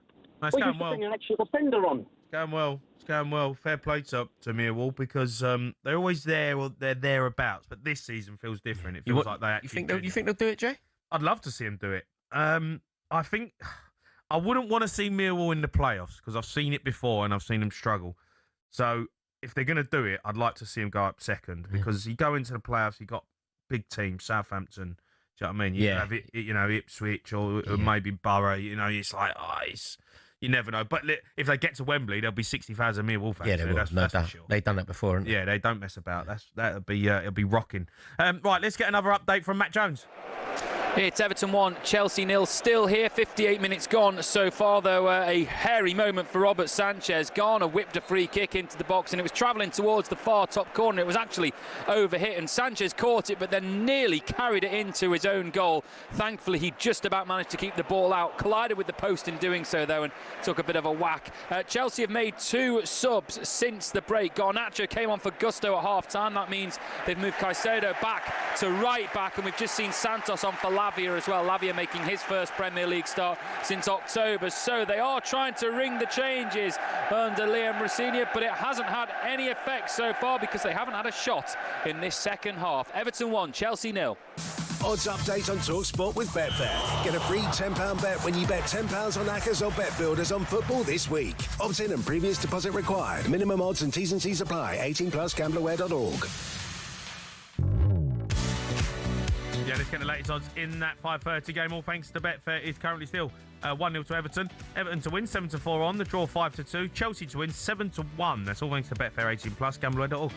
It's going well. Bring an extra defender on. It's going well. Fair play to Millwall because they're always there or they're thereabouts. But this season feels different. It feels like they actually. You think they'll do it, Jay? I'd love to see them do it. I think I wouldn't want to see Millwall in the playoffs because I've seen it before and I've seen them struggle. So if they're going to do it, I'd like to see them go up second because you go into the playoffs, you got big teams, Southampton, Do you know what I mean? You have it, Ipswich or maybe Borough. It's like, you never know. But if they get to Wembley, there'll be 60,000 Millwall fans. Yeah, they will. That's No for doubt. sure. They've done that before, haven't they? Yeah, they don't mess about. It'll be rocking. Right, let's get another update from Matt Jones. It's Everton 1, Chelsea 0, still here, 58 minutes gone so far, though a hairy moment for Robert Sanchez. Garner whipped a free kick into the box and it was travelling towards the far top corner. It was actually overhit and Sanchez caught it but then nearly carried it into his own goal. Thankfully, he just about managed to keep the ball out. Collided with the post in doing so, though, and took a bit of a whack. Chelsea have made 2 subs since the break. Garnacho came on for Gusto at half-time. That means they've moved Caicedo back to right back, and we've just seen Santos on for Lavia as well. Lavia making his first Premier League start since October. So they are trying to ring the changes under Liam Rosenior, but it hasn't had any effect so far because they haven't had a shot in this second half. Everton 1, Chelsea 0. Odds update on talkSPORT with Betfair. Get a free £10 bet when you bet £10 on Hackers or Bet Builders on football this week. Opt-in and previous deposit required. Minimum odds and T's and C's apply. 18 plus gamblerware.org. Yeah, let's get the latest odds in that 5:30 game. All thanks to Betfair. Is currently still 1-0 to Everton. Everton to win 7-4 on the draw 5-2. Chelsea to win 7-1. That's all thanks to Betfair. 18 plus gamblerware.org.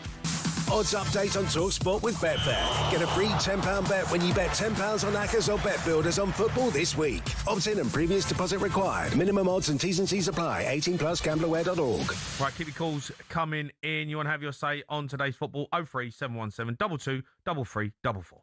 Odds update on talkSPORT with Betfair. Get a free £10 bet when you bet £10 on Hackers or Bet Builders on football this week. Opt-in and previous deposit required. Minimum odds and T's and C's apply. 18 plus gamblerware.org. Right, keep your calls coming in. You want to have your say on today's football? 03717 22 3344.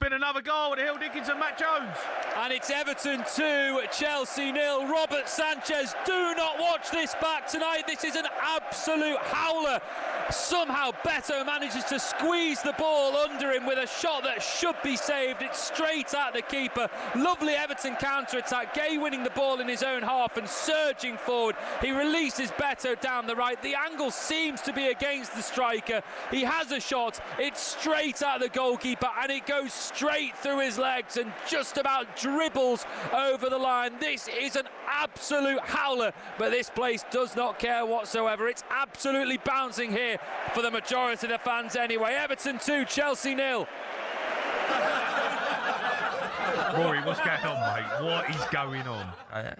been another goal with Hill Dickinson, Matt Jones. And it's Everton 2, Chelsea 0. Robert Sanchez, do not watch this back tonight. This is an absolute howler. Somehow Beto manages to squeeze the ball under him with a shot that should be saved. It's straight at the keeper. Lovely Everton counter-attack. Gay winning the ball in his own half and surging forward. He releases Beto down the right. The angle seems to be against the striker. He has a shot. It's straight at the goalkeeper and it goes straight through his legs and just about dribbles over the line. This is an absolute howler, but this place does not care whatsoever. It's absolutely bouncing here for the majority of the fans anyway. Everton 2, Chelsea 0. Rory, what's going on, mate? What is going on?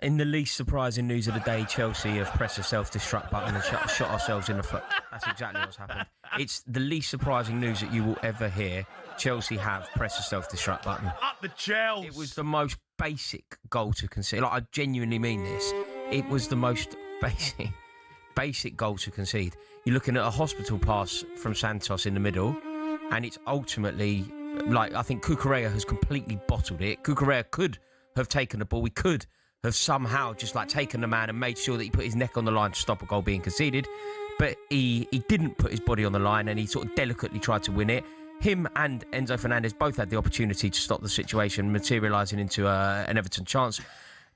In the least surprising news of the day, Chelsea have pressed the self-destruct button and shot ourselves in the foot. That's exactly what's happened. It's the least surprising news that you will ever hear. Chelsea have pressed the self-destruct button. Up the Chelsea. It was the most basic goal to concede. Like, I genuinely mean this. It was the most basic goal to concede. You're looking at a hospital pass from Santos in the middle, and it's ultimately... Like, I think Cucurella has completely bottled it. Cucurella could have taken the ball. We could have somehow just, like, taken the man and made sure that he put his neck on the line to stop a goal being conceded. But he didn't put his body on the line, and he sort of delicately tried to win it. Him and Enzo Fernandez both had the opportunity to stop the situation, materialising into an Everton chance.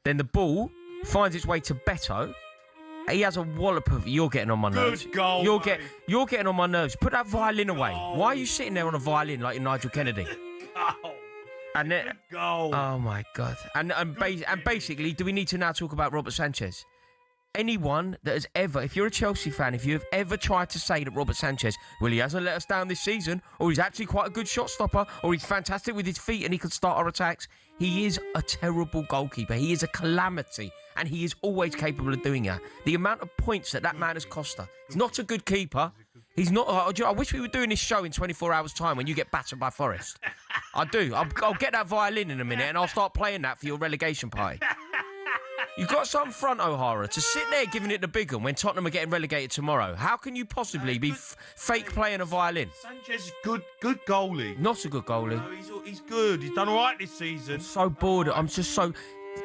Then the ball finds its way to Beto. He has a wallop of... You're getting on my nerves. Good goal, You're getting on my nerves. Put that violin away. Why are you sitting there on a violin like you're Nigel Kennedy? Goal. And then, goal. Oh, my God. And basically, do we need to now talk about Robert Sanchez? Anyone that has ever... If you're a Chelsea fan, if you have ever tried to say that Robert Sanchez, well, he hasn't let us down this season, or he's actually quite a good shot stopper, or he's fantastic with his feet and he can start our attacks, he is a terrible goalkeeper. He is a calamity, and he is always capable of doing that. The amount of points that man has cost us. He's not a good keeper. He's not... I wish we were doing this show in 24 hours' time when you get battered by Forest. I do. I'll get that violin in a minute, and I'll start playing that for your relegation party. You've got some front, O'Hara, to sit there giving it the big one when Tottenham are getting relegated tomorrow. How can you possibly be fake playing a violin? Sanchez is good goalie. Not a good goalie. No, he's good. He's done all right this season. I'm so bored. I'm just so...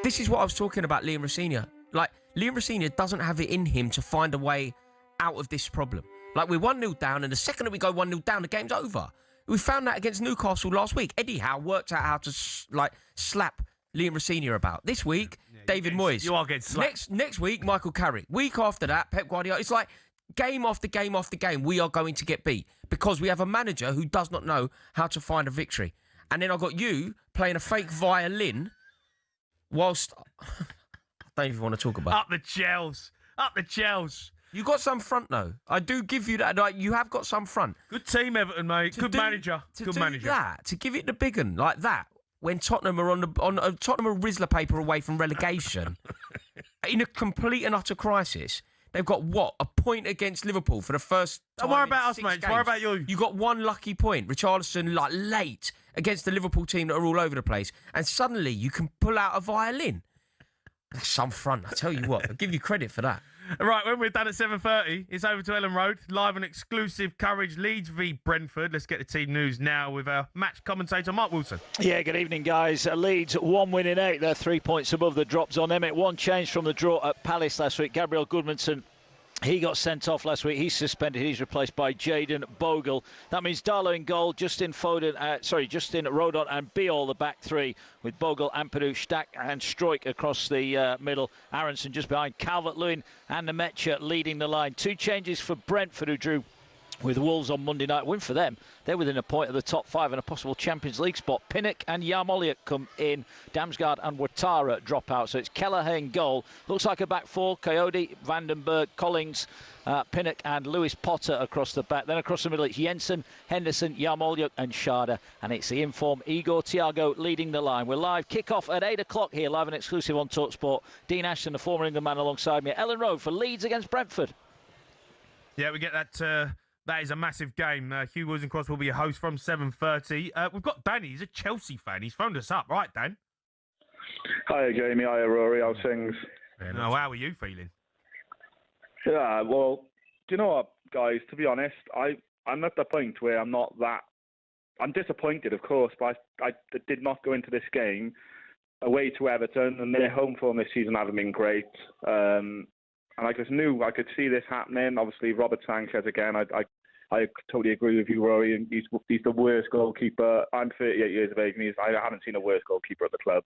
This is what I was talking about, Liam Rosenior. Like, Liam Rosenior doesn't have it in him to find a way out of this problem. Like, we're 1-0 down, and the second that we go 1-0 down, the game's over. We found that against Newcastle last week. Eddie Howe worked out how to, slap Liam Rosenior about. This week, David Moyes. You are getting slapped. Next week, Michael Carrick. Week after that, Pep Guardiola. It's like game after game after game, we are going to get beat because we have a manager who does not know how to find a victory. And then I've got you playing a fake violin whilst... I don't even want to talk about it. Up the Chelsea. Up the Chelsea. You got some front, though. I do give you that. Like, you have got some front. Good team, Everton, mate. Good manager. Good manager. That, to give it the big one like that, when Tottenham are Tottenham are Rizzler paper away from relegation, in a complete and utter crisis. They've got what? A point against Liverpool for the first time. Don't worry about us, mate. Games. Worry about you. You got one lucky point. Richarlison, late against the Liverpool team that are all over the place, and suddenly you can pull out a violin. That's some front. I tell you what. I'll give you credit for that. Right, when we're done at 7:30, it's over to Ellen Road. Live and exclusive coverage, Leeds v Brentford. Let's get the team news now with our match commentator, Mark Wilson. Yeah, good evening, guys. Leeds, 1 win in 8. They're 3 points above the drop zone. Emmett, one change from the draw at Palace last week. Gabriel Goodmanson, he got sent off last week. He's suspended. He's replaced by Jayden Bogle. That means Darlow in goal, Justin Rodon and Biol, the back three, with Bogle, Ampadu, Stack and Struijk across the middle. Aronson just behind Calvert-Lewin and Nemecha leading the line. 2 changes for Brentford, who drew with Wolves on Monday night. Win for them. They're within a point of the top 5 and a possible Champions League spot. Pinnock and Yarmoliuk come in. Damsgaard and Ouattara drop out. So it's Kelleher in goal. Looks like a back 4. Coyote, Vandenberg, Collins, Pinnock and Lewis Potter across the back. Then across the middle it's Jensen, Henderson, Yarmoliuk and Schade. And it's the informed Igor Thiago leading the line. We're live. Kick-off at 8 o'clock here, live and exclusive on talkSPORT. Dean Ashton, the former England man, alongside me at Ellen Road for Leeds against Brentford. Yeah, we get that... That is a massive game. Hugh Wilson-Cross will be your host from 7:30. We've got Danny. He's a Chelsea fan. He's phoned us up. Right, Dan? Hiya, Jamie. Hiya, Rory. How's things? How are you feeling? Yeah, well, do you know what, guys? To be honest, I'm at the point where I'm not that I'm disappointed, of course, but I did not go into this game away to Everton, and their home form this season haven't been great. And I just knew I could see this happening. Obviously, Robert Sanchez again. I totally agree with you, Rory. And he's the worst goalkeeper. I'm 38 years of age, and I haven't seen a worse goalkeeper at the club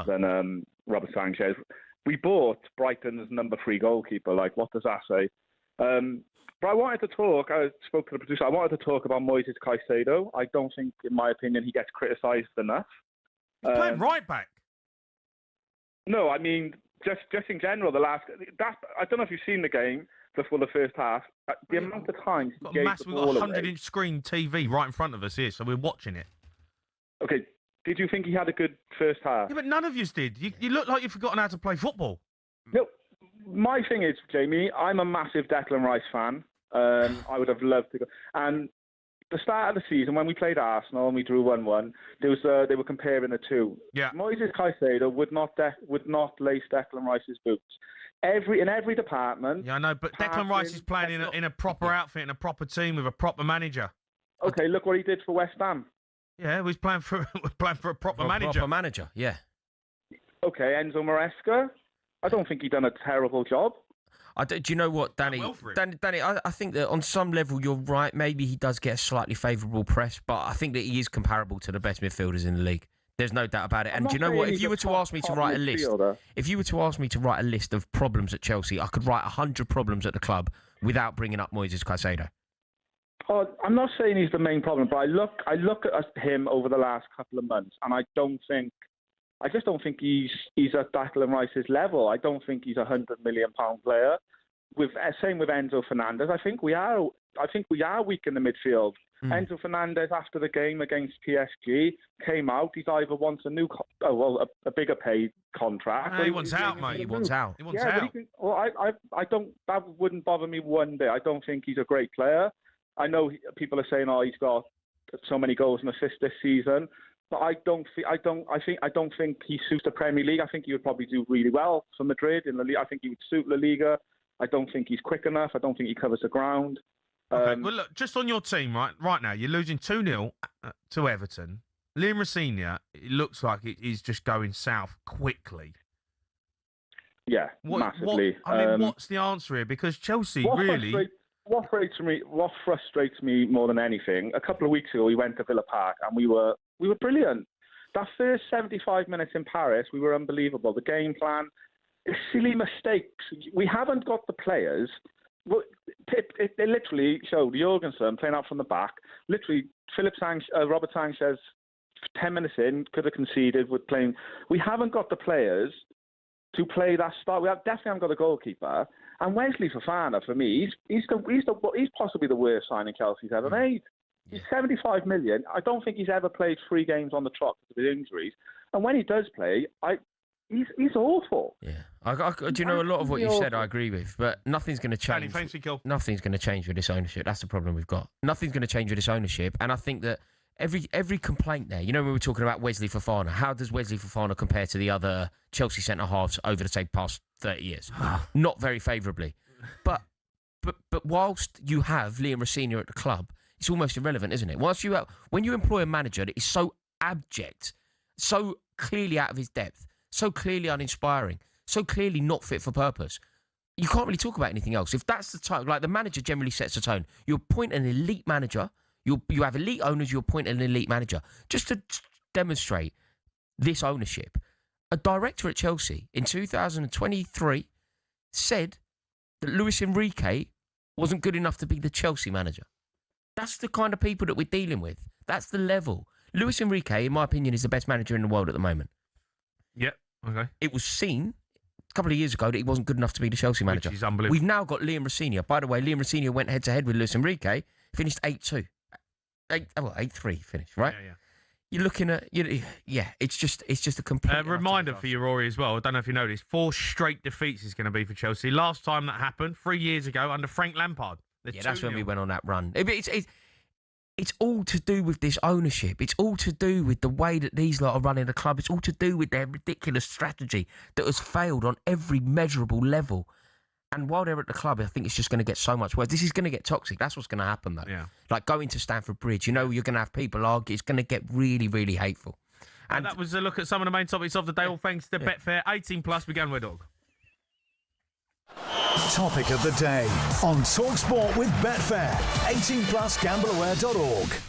than Robert Sanchez. We bought Brighton's number 3 goalkeeper. Like, what does that say? But I wanted to talk. I spoke to the producer. I wanted to talk about Moises Caicedo. I don't think, in my opinion, he gets criticised enough. He's playing right back. No, I mean just in general. I don't know if you've seen the game before the first half. The amount of times he gave the ball away. We've got a 100-inch screen TV right in front of us here, so we're watching it. Okay, did you think he had a good first half? Yeah, but none of you did. You look like you've forgotten how to play football. No, my thing is, Jamie, I'm a massive Declan Rice fan. I would have loved to go. And the start of the season, when we played Arsenal and we drew 1-1, they were comparing the two. Yeah. Moises Caicedo would not lace Declan Rice's boots. In every department. Yeah, I know, but Declan Rice is playing in a proper outfit, in a proper team with a proper manager. Okay, look what he did for West Ham. Yeah, he's playing for a proper manager. Proper manager, yeah. Okay, Enzo Maresca. I don't think he done a terrible job. Do you know what, Danny? Danny, I think that on some level you're right. Maybe he does get a slightly favourable press, but I think that he is comparable to the best midfielders in the league. There's no doubt about it. And do you know what? If you were to ask me to write a list of problems at Chelsea, I could write 100 problems at the club without bringing up Moises Caicedo. Oh, I'm not saying he's the main problem, but I look at him over the last couple of months, and I just don't think he's at Declan Rice's level. I don't think he's a £100 million player. Same with Enzo Fernandez. I think we are weak in the midfield. Enzo Fernandez, after the game against PSG, came out. He's either wants a bigger paid contract. He wants out, mate. He wants out. That wouldn't bother me one day. I don't think he's a great player. I know people are saying, he's got so many goals and assists this season. But I don't think he suits the Premier League. I think he would probably do really well for Madrid in the league. I think he would suit La Liga. I don't think he's quick enough. I don't think he covers the ground. Okay, well, look, just on your team, right now, you're losing 2-0 to Everton. Liam Rosenior, it looks like it is just going south quickly. Yeah, massively. What's the answer here? Because Chelsea What frustrates me more than anything, a couple of weeks ago we went to Villa Park and we were brilliant. That first 75 minutes in Paris, we were unbelievable. The game plan, silly mistakes. We haven't got the players. It literally showed Jorgensen playing out from the back. Literally, Robert Sanchez, 10 minutes in, could have conceded with playing. We haven't got the players to play that style. We definitely haven't got a goalkeeper. And Wesley Fofana, for me, he's possibly the worst signing Chelsea's ever made. He's 75 million. I don't think he's ever played 3 games on the trot because of his injuries. And when he does play, he's awful. Yeah. Do you know a lot of what you said I agree with, but nothing's going to change. Nothing's going to change with this ownership. That's the problem we've got. Nothing's going to change with this ownership. And I think that every complaint there, you know, when we were talking about Wesley Fofana, how does Wesley Fofana compare to the other Chelsea centre-halves over the, say, past 30 years? Not very favourably. But whilst you have Liam Rosenior at the club, it's almost irrelevant, isn't it? When you employ a manager that is so abject, so clearly out of his depth, so clearly uninspiring, so clearly not fit for purpose, you can't really talk about anything else. If that's the tone, like the manager generally sets the tone. You appoint an elite manager, you have elite owners, you appoint an elite manager. Just to demonstrate this ownership, a director at Chelsea in 2023 said that Luis Enrique wasn't good enough to be the Chelsea manager. That's the kind of people that we're dealing with. That's the level. Luis Enrique, in my opinion, is the best manager in the world at the moment. Yep. Okay. It was seen a couple of years ago that he wasn't good enough to be the Chelsea manager. Which is unbelievable. We've now got Liam Rosenior. By the way, Liam Rosenior went head-to-head with Luis Enrique, finished 8-2. 8-3 finished, right? Yeah. You're looking at, it's just a complete... reminder for you, Rory, as well. I don't know if you noticed, 4 straight defeats is going to be for Chelsea. Last time that happened, 3 years ago, under Frank Lampard. That's when we went on that run. It's all to do with this ownership. It's all to do with the way that these lot are running the club. It's all to do with their ridiculous strategy that has failed on every measurable level. And while they're at the club, I think it's just going to get so much worse. This is going to get toxic. That's what's going to happen, though. Yeah. Like going to Stamford Bridge, you're going to have people argue. It's going to get really, really hateful. And that was a look at some of the main topics of the day, all thanks to Betfair. 18 plus, began with dog. Topic of the day on talkSPORT with Betfair. 18 plus gambleaware.org.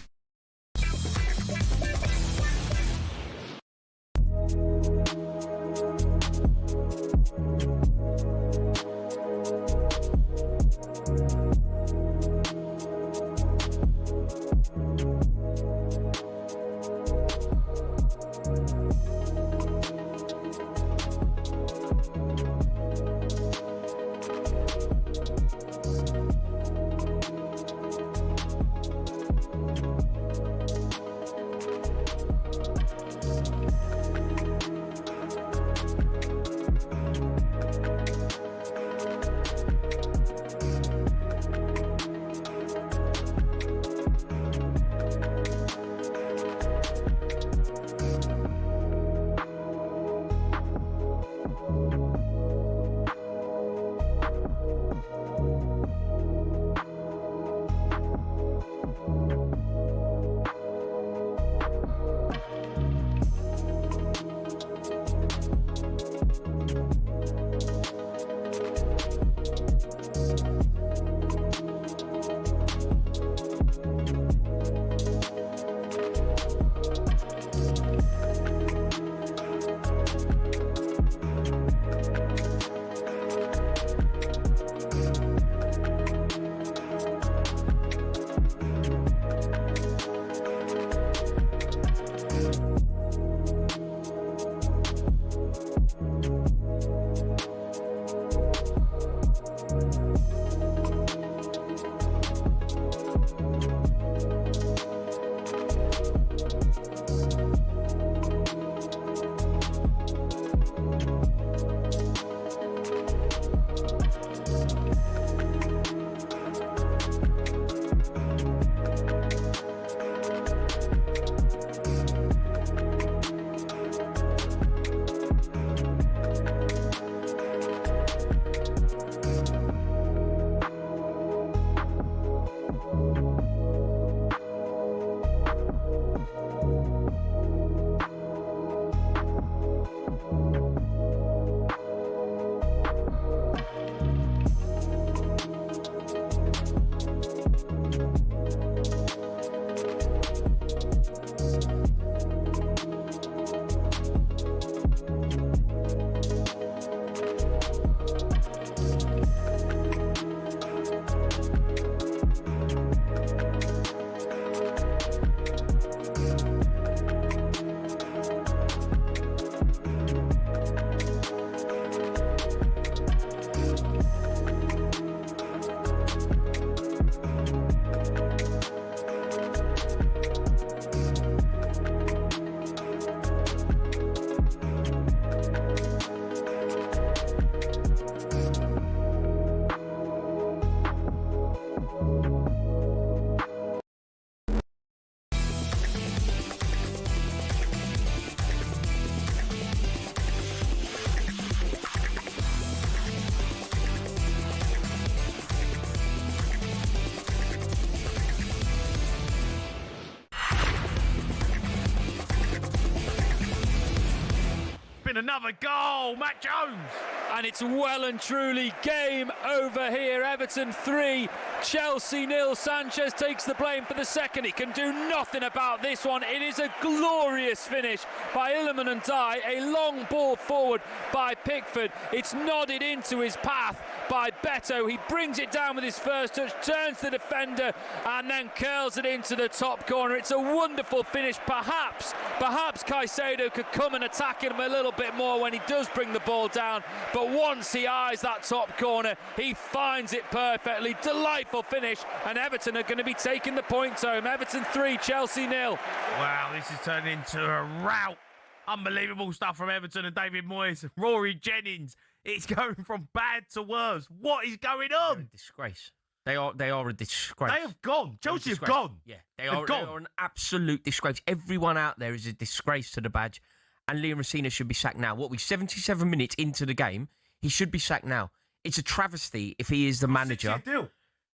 Another goal, Matt Jones. And it's well and truly game over here. Everton 3, Chelsea 0. Sanchez takes the blame for the second. He can do nothing about this one. It is a glorious finish by Illiman and Dye. A long ball forward by Pickford. It's nodded into his path by Beto. He brings it down with his first touch, turns the defender and then curls it into the top corner. It's a wonderful finish. Perhaps Caicedo could come and attack him a little bit more when he does bring the ball down. But once he eyes that top corner, he finds it perfectly. Delightful finish, and Everton are going to be taking the points home. Everton 3, Chelsea 0. Wow, this is turning into a rout. Unbelievable stuff from Everton and David Moyes. Rory, Jennings. It's going from bad to worse. What is going on? They're a disgrace. They are a disgrace. They have gone. Chelsea have gone. Yeah, they are an absolute disgrace. Everyone out there is a disgrace to the badge. And Liam Rossina should be sacked now. 77 minutes into the game? He should be sacked now. it's a travesty if he is the manager. Deal.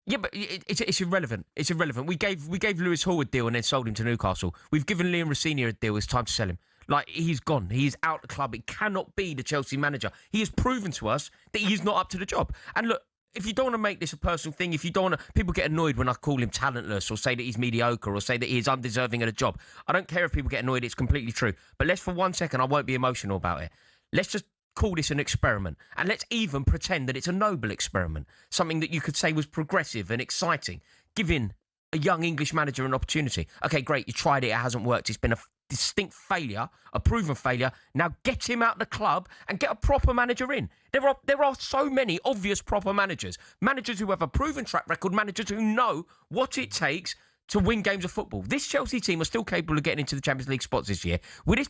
Yeah, but it's irrelevant. It's irrelevant. We gave Lewis Hall a deal and then sold him to Newcastle. We've given Liam Rossini a deal. It's time to sell him. Like, he's gone. He is out the club. It cannot be the Chelsea manager. He has proven to us that he is not up to the job. And look, if you don't want to make this a personal thing, if you don't want to... People get annoyed when I call him talentless or say that he's mediocre or say that he's undeserving of a job. I don't care if people get annoyed. It's completely true. But let's, for 1 second, I won't be emotional about it. Let's just call this an experiment. And let's even pretend that it's a noble experiment. Something that you could say was progressive and exciting. Giving a young English manager an opportunity. Okay, great, you tried it, it hasn't worked. It's been a distinct failure, a proven failure. Now get him out the club and get a proper manager in. There are so many obvious proper managers. Managers who have a proven track record, managers who know what it takes to win games of football. This Chelsea team are still capable of getting into the Champions League spots this year. With this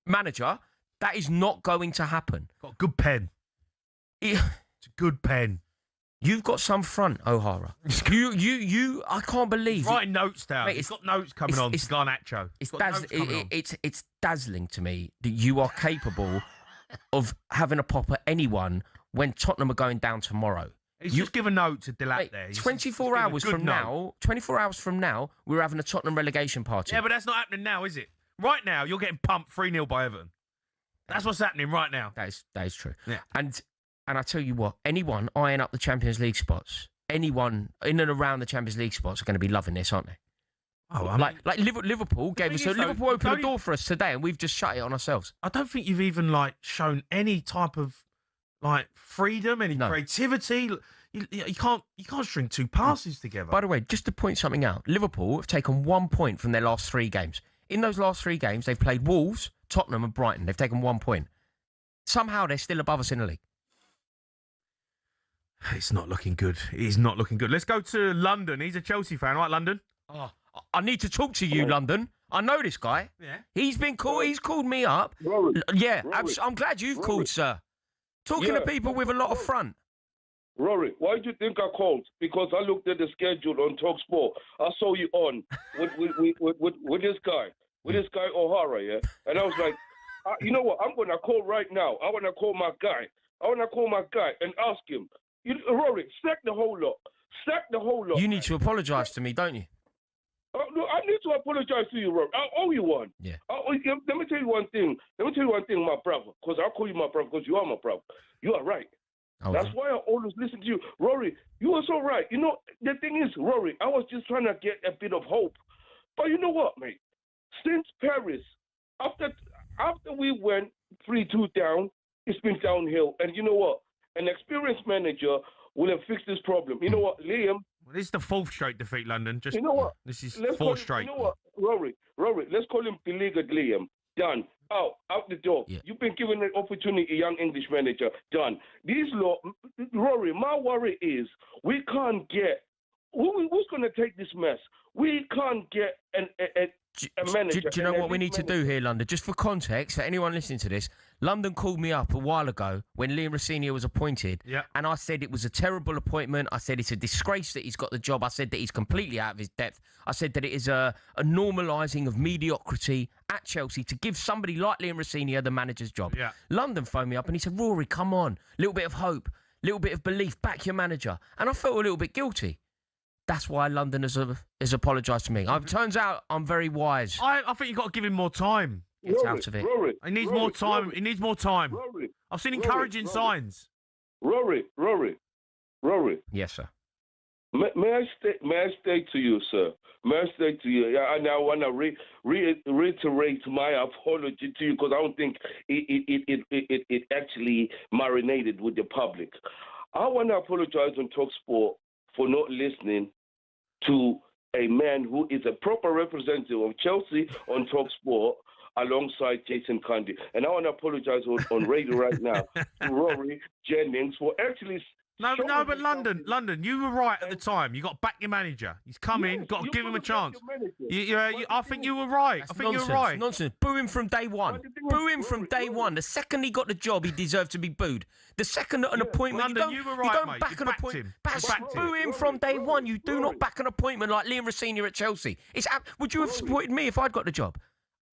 manager, that is not going to happen. Got a good pen. It's a good pen. You've got some front, O'Hara. You. I can't believe. He's writing notes down. Mate, he's got notes coming on. It's Garnacho. It's dazzling to me that you are capable of having a pop at anyone when Tottenham are going down tomorrow. He's just given a note to Delap there. 24 hours from now, we're having a Tottenham relegation party. Yeah, but that's not happening now, is it? Right now, you're getting pumped 3-0 by Everton. That's what's happening right now. That is true. Yeah. And I tell you what, anyone eyeing up the Champions League spots, anyone in and around the Champions League spots are going to be loving this, aren't they? Oh, like Liverpool gave us Liverpool opened the door for us today, and we've just shut it on ourselves. I don't think you've even shown any type of freedom, any creativity. You can't string two passes together. By the way, just to point something out, Liverpool have taken 1 point from their last 3 games. In those last 3 games, they've played Wolves, Tottenham, and Brighton. They've taken 1 point. Somehow they're still above us in the league. It's not looking good. It's not looking good. Let's go to London. He's a Chelsea fan, right, London? Oh, I need to talk to you, London. I know this guy. Yeah. He's been called. He's called me up. Rory, yeah, Rory, I'm glad you've called, sir. Talking to people with a lot of front. Rory, why do you think I called? Because I looked at the schedule on talkSPORT. I saw you on with this guy, O'Hara, yeah? And I was like, you know what? I'm going to call right now. I want to call my guy. And ask him. Rory, sack the whole lot. You need to apologise to me, don't you? No, I need to apologise to you, Rory. I owe you one. Yeah. Let me tell you one thing. My brother. Because I call you my brother because you are my brother. You are right. That's why I always listen to you. Rory, you are so right. You know, the thing is, Rory, I was just trying to get a bit of hope. But you know what, mate? Since Paris, after we went 3-2 down, it's been downhill. And you know what? An experienced manager will have fixed this problem. You know what, Liam? Well, this is the 4th straight defeat, London. You know what? This is 4 straight. You know what, Rory, let's call him beleaguered Liam. Done. Out the door. Yeah. You've been given an opportunity, young English manager. Done. Rory, my worry is we can't get... Who's going to take this mess? We can't get a manager. Do you know what we need to do here, London? Just for context, for anyone listening to this, London called me up a while ago when Liam Rossini was appointed, and I said it was a terrible appointment. I said it's a disgrace that he's got the job. I said that he's completely out of his depth. I said that it is a normalising of mediocrity at Chelsea to give somebody like Liam Rossini the manager's job. Yeah. London phoned me up and he said, Rory, come on, a little bit of hope, a little bit of belief, back your manager. And I felt a little bit guilty. That's why London has apologised to me. It turns out I'm very wise. I think you've got to give him more time. Get out of it. He needs more time. He needs more time. I've seen encouraging signs. Rory. Yes, sir. May I state to you, sir? May I state to you? And I want to reiterate my apology to you because I don't think it actually marinated with the public. I want to apologise on talkSPORT for not listening to a man who is a proper representative of Chelsea on talkSPORT alongside Jason Cundy. And I want to apologise on radio right now to Rory, Jennings for actually... No, but London, you were right at the time. You got to back your manager. He's coming. Got to give him a chance. I think you were right. I think you were right. Nonsense. Boo him from day one. Boo him from day one. The second he got the job, he deserved to be booed. The second an appointment, London, you were right, you don't mate. back an appointment. Boo him from day one. You do not back an appointment like Liam Rossini at Chelsea. Would you have supported me if I'd got the job?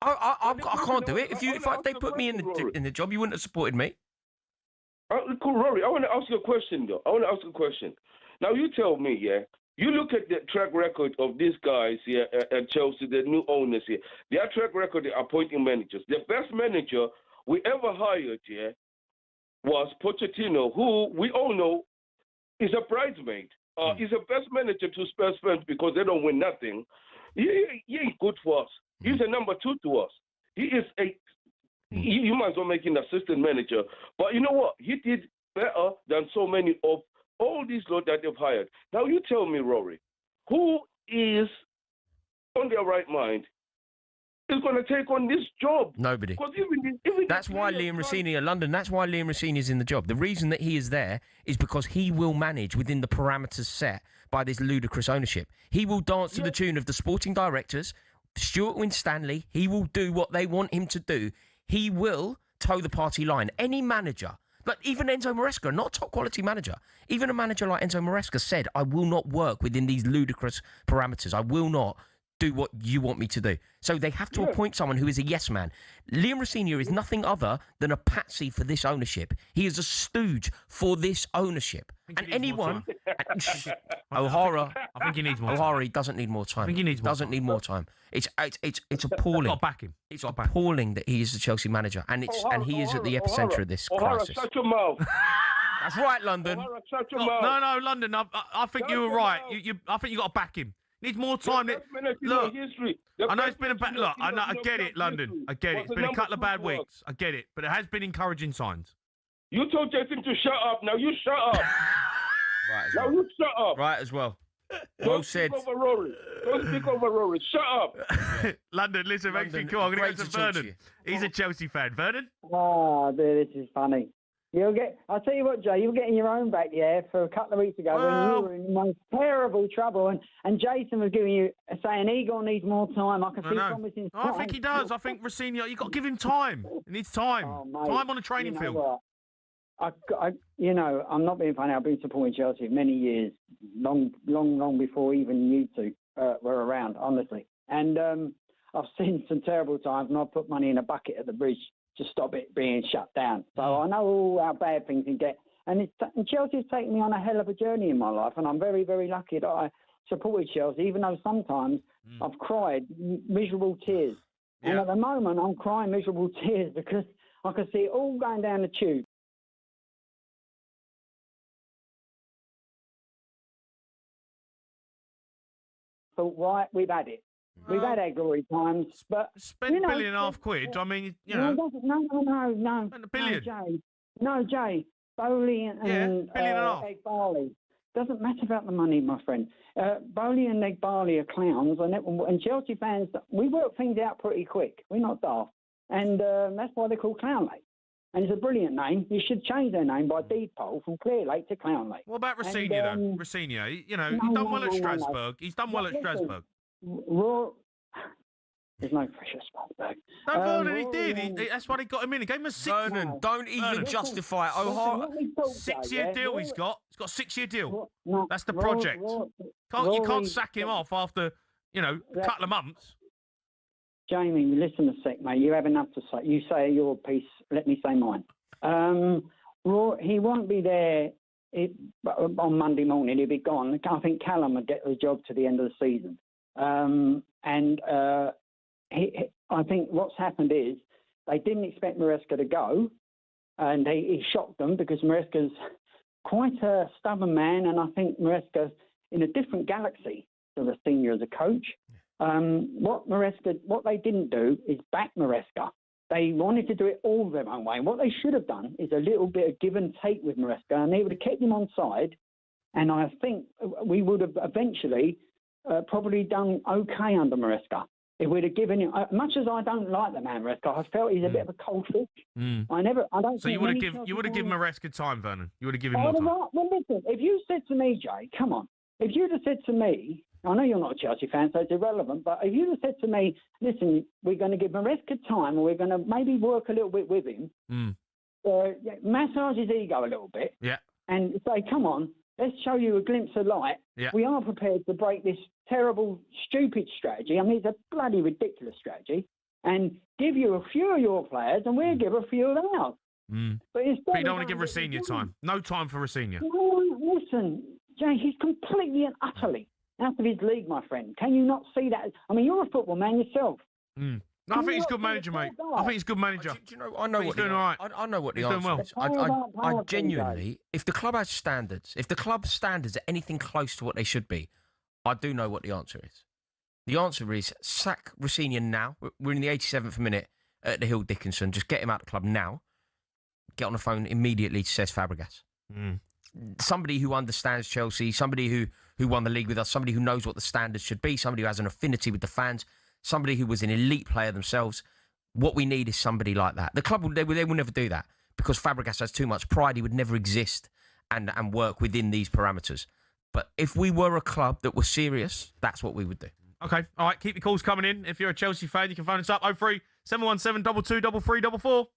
I can't do it. If they put me in the job, you wouldn't have supported me. Cool, Rory, I want to ask you a question, though. Now, you tell me, you look at the track record of these guys here at Chelsea, the new owners here. Their track record, they're appointing managers. The best manager we ever hired here was Pochettino, who we all know is a bridesmaid. He's the best manager to Spurs fans because they don't win nothing. He ain't good for us. He's a number 2 to us. He is you might as well make him assistant manager. But you know what? He did better than so many of all these lot that they've hired. Now you tell me, Rory, who is on their right mind is going to take on this job? Nobody. Because even that's why Liam Rossini at London. That's why Liam Rossini is in the job. The reason that he is there is because he will manage within the parameters set by this ludicrous ownership. He will dance to the tune of the sporting directors, Stuart Winstanley. He will do what they want him to do. He will toe the party line. Any manager, but even Enzo Maresca, not a top quality manager, even a manager like Enzo Maresca said, I will not work within these ludicrous parameters. I will not do what you want me to do. So they have to appoint someone who is a yes man. Liam Rossini is nothing other than a patsy for this ownership. He is a stooge for this ownership. And anyone... O'Hara... I think he needs more time. O'Hara doesn't need more time. I think he needs more doesn't need more time. It's appalling. Got to back him. It's appalling that he is the Chelsea manager. And he is at the epicentre of this crisis. Shut your mouth. That's right, London. Shut your mouth. No, London. I think you were right. I think you got to back him. Needs more time. Look, I know it's been look. I get it, London. I get it. It's been a couple of bad weeks. I get it, but it has been encouraging signs. You told Jason to shut up. Now you shut up. Right. You shut up. Right as well. Well said. Don't speak over Rory. Shut up. London, listen, makes me cool. I'm going to go to Vernon. He's a Chelsea fan. Vernon? Oh, dear, this is funny. I'll tell you what, Jay, you were getting your own back, for a couple of weeks ago when you were in most terrible trouble, and Jason was saying Igor needs more time. I can see promising. I think he does. I think Rossini, you've got to give him time. He needs time. Time on the training field. What? I'm not being funny. I've been supporting Chelsea many years, long before even you two were around, honestly. And I've seen some terrible times, and I've put money in a bucket at the bridge to stop it being shut down. So I know all how bad things can get. And Chelsea's taken me on a hell of a journey in my life, and I'm very, very lucky that I supported Chelsea, even though sometimes I've cried miserable tears. Yeah. And at the moment, I'm crying miserable tears because I can see it all going down the tube. Thought, right, we've had it. We've had our glory times, but... Spent £1.5 billion. I mean, No. A billion. No, Jay. Bowley and Egg Barley. Doesn't matter about the money, my friend. Bowley and Egg Barley are clowns, and Chelsea fans, we work things out pretty quick. We're not daft. And that's why they're called Clown Lake. And it's a brilliant name. You should change their name by deed poll from Clear Lake to Clown Lake. What about Rossini, though? Rossini, he's done well at Strasbourg. He's done well at Strasbourg. There's no pressure, Strasbourg. No, Vernon, he did. That's why they got him in. He gave him a 6. Vernon, don't even justify it. O'Hara, 6-year deal he's got. He's got a 6-year deal. That's the Rory, project. You can't sack him off after, a couple of months. Jamie, listen a sec, mate. You have enough to say. You say your piece. Let me say mine. He won't be there on Monday morning. He'll be gone. I think Callum will get the job to the end of the season. I think what's happened is they didn't expect Maresca to go, and he shocked them because Maresca's quite a stubborn man, and I think Maresca's in a different galaxy to the senior as a coach. What they didn't do is back Maresca. They wanted to do it all their own way. And what they should have done is a little bit of give and take with Maresca, and they would have kept him on side. And I think we would have eventually probably done okay under Maresca. If we'd have given him, much as I don't like the man Maresca, I felt he's a bit of a cold fish. I don't. So you would have given Maresca time, Vernon. You would have given him more time. Well, listen. If you said to me, Jay, come on. If you'd have said to me, I know you're not a Chelsea fan, so it's irrelevant, but if you'd have said to me, listen, we're going to give Maresca time, or we're going to maybe work a little bit with him, massage his ego a little bit, and say, come on, let's show you a glimpse of light. Yeah. We are prepared to break this terrible, stupid strategy. I mean, it's a bloody ridiculous strategy, and give you a few of your players, and we'll give a few of ours. But you don't want to give Rosenior time. No time for Rosenior. No, listen, Jay, he's completely and utterly out of his league, my friend. Can you not see that? I mean, you're a football man yourself. No, I think he's a good manager, mate. I think he's a good manager. Do you know? I know he's what doing all right. I know what the He's doing answer well. is. I genuinely, if the club has standards, if the club's standards are anything close to what they should be, I do know what the answer is. The answer is sack Rosenior now. We're in the 87th minute at the Hill Dickinson. Just get him out of the club now. Get on the phone immediately to Cesc Fabregas. Somebody who understands Chelsea, somebody who won the league with us, somebody who knows what the standards should be, somebody who has an affinity with the fans, somebody who was an elite player themselves. What we need is somebody like that. The club, they will never do that because Fabregas has too much pride. He would never exist and work within these parameters. But if we were a club that was serious, that's what we would do. Okay, all right, keep your calls coming in. If you're a Chelsea fan, you can phone us up 03 717 22 3344.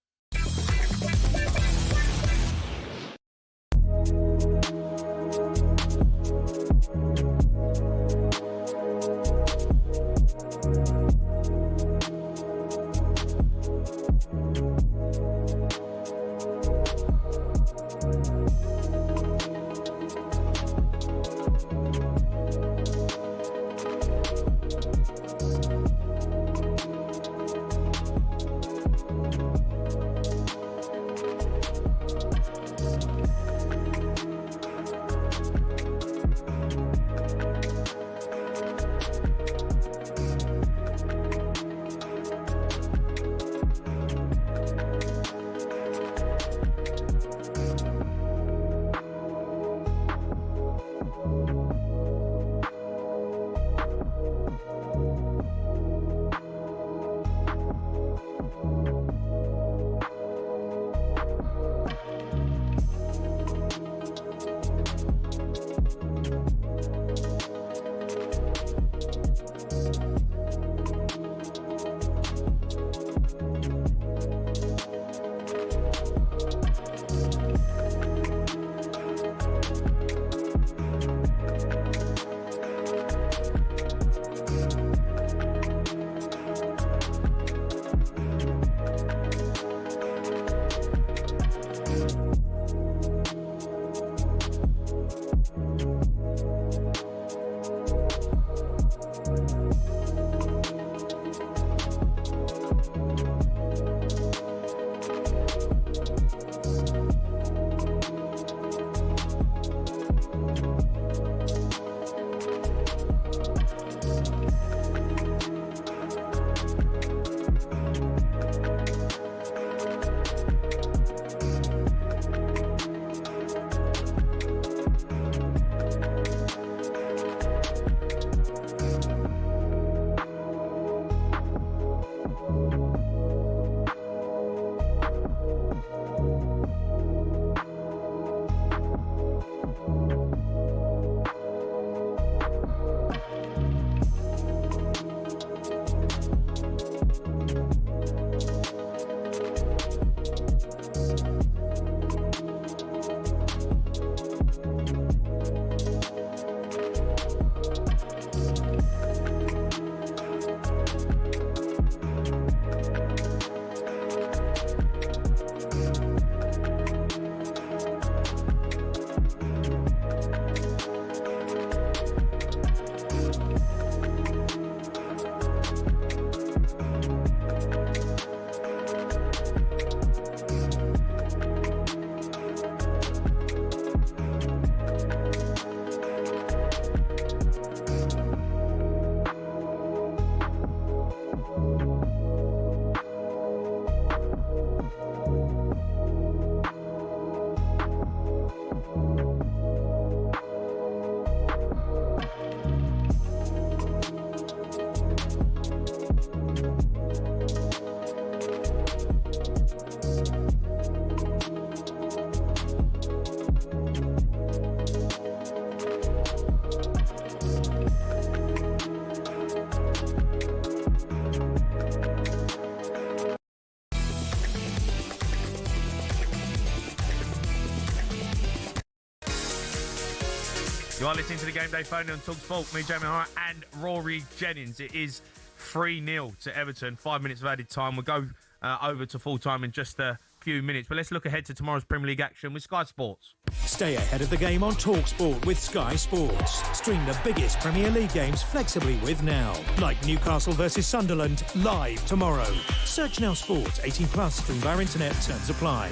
You are listening to the Game Day phone on talkSPORT. Me, Jamie Hart, and Rory Jennings. It is 3-0 to Everton. 5 minutes of added time. We'll go over to full time in just a few minutes. But let's look ahead to tomorrow's Premier League action with Sky Sports. Stay ahead of the game on talkSPORT with Sky Sports. Stream the biggest Premier League games flexibly with Now. Like Newcastle versus Sunderland, live tomorrow. Search Now Sports, 18+, stream via internet, terms apply.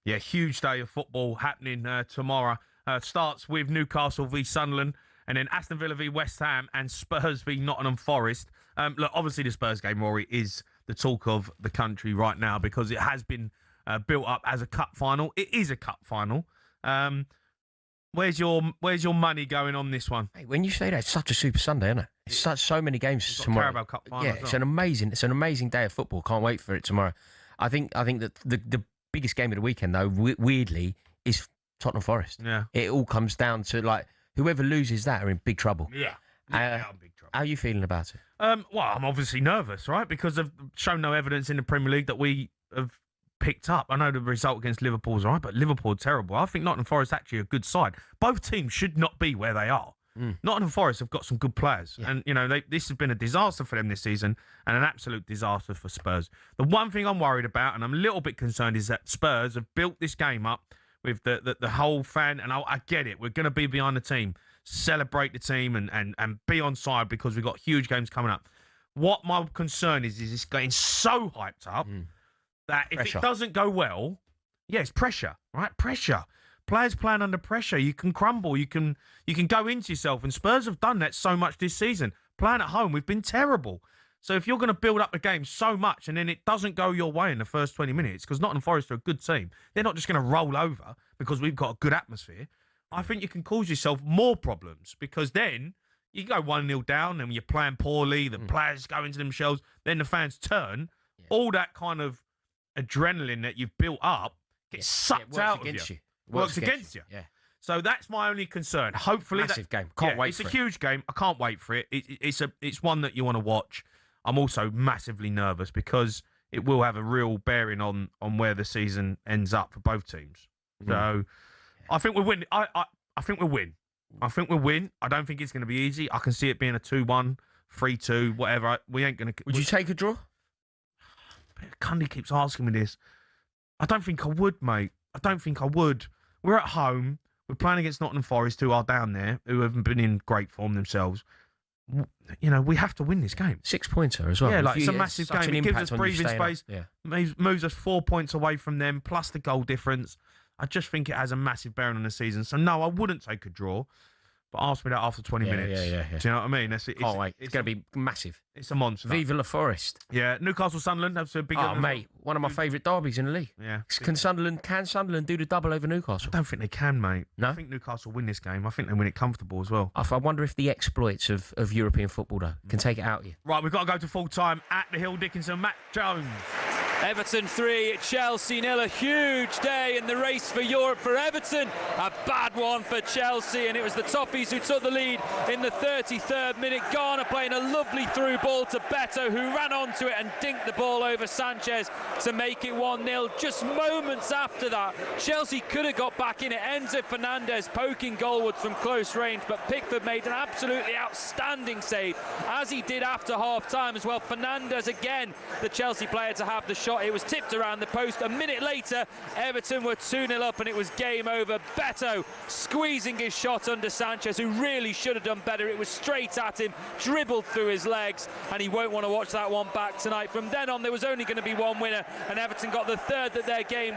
Yeah, huge day of football happening tomorrow. Starts with Newcastle v Sunderland, and then Aston Villa v West Ham and Spurs v Nottingham Forest. Look, obviously the Spurs game, Rory, is the talk of the country right now because it has been built up as a cup final. It is a cup final. Where's your money going on this one? Hey, when you say that, it's such a Super Sunday, isn't it? It's so many games tomorrow. Carabao Cup final. Yeah, as well. it's an amazing day of football. Can't wait for it tomorrow. I think that the biggest game of the weekend, though, weirdly, is Tottenham Forest. Yeah. It all comes down to, like, whoever loses that are in big trouble. Yeah. I'm big trouble. How are you feeling about it? Well, I'm obviously nervous, right? Because I've shown no evidence in the Premier League that we have picked up. I know the result against Liverpool is all right, but Liverpool are terrible. I think Nottingham Forest actually a good side. Both teams should not be where they are. Nottingham Forest have got some good players. Yeah. And, this has been a disaster for them this season and an absolute disaster for Spurs. The one thing I'm worried about, and I'm a little bit concerned, is that Spurs have built this game up with the whole fan, and I get it. We're going to be behind the team, celebrate the team and be on side because we've got huge games coming up. What my concern is it's getting so hyped up that if it doesn't go well, it's pressure, right? Pressure. Players playing under pressure, you can crumble, you can go into yourself, and Spurs have done that so much this season. Playing at home, we've been terrible. So if you're going to build up the game so much and then it doesn't go your way in the first 20 minutes, because Nottingham Forest are a good team, they're not just going to roll over because we've got a good atmosphere. I think you can cause yourself more problems because then you go 1-0 down and you're playing poorly, the players go into themselves, then the fans turn. Yeah. All that kind of adrenaline that you've built up gets sucked out of you. Works against you. Yeah. So that's my only concern. Hopefully, massive game. Can't wait for it. It's a huge game. I can't wait for it. It's one that you want to watch. I'm also massively nervous because it will have a real bearing on where the season ends up for both teams. So I think we'll win. I think we'll win. I think we'll win. I don't think it's going to be easy. I can see it being a 2-1, 3-2, whatever. We ain't going to. Would you take a draw? Cundy keeps asking me this. I don't think I would, mate. I don't think I would. We're at home. We're playing against Nottingham Forest, who are down there, who haven't been in great form themselves. We have to win this game. 6-pointer as well. Yeah, it's a massive game. It gives us breathing space. Moves us 4 points away from them, plus the goal difference. I just think it has a massive bearing on the season. So, no, I wouldn't take a draw. But ask me that after 20 minutes. Yeah. Do you know what I mean? Can't wait. It's going to be massive. It's a monster. Viva la Forest. Yeah, Newcastle Sunderland. That's a big. Mate, one of my favourite derbies in the league. Yeah. Can Sunderland do the double over Newcastle? I don't think they can, mate. No? I think Newcastle win this game. I think they win it comfortable as well. I wonder if the exploits of European football, though, can take it out of you. Right, we've got to go to full time at the Hill Dickinson. Matt Jones. Everton 3, Chelsea 0. A huge day in the race for Europe for Everton. A bad one for Chelsea, and it was the Toffees who took the lead in the 33rd minute. Garner playing a lovely through ball to Beto, who ran onto it and dinked the ball over Sanchez to make it 1-0. Just moments after that, Chelsea could have got back in it. Enzo Fernandez poking goalwards from close range, but Pickford made an absolutely outstanding save, as he did after half-time as well. Fernandez again, the Chelsea player to have the shot. It was tipped around the post. A minute later, Everton were 2-0 up and it was game over. Beto squeezing his shot under Sanchez, who really should have done better. It was straight at him, dribbled through his legs, and he won't want to watch that one back tonight. From then on, there was only going to be one winner, and Everton got the third that their game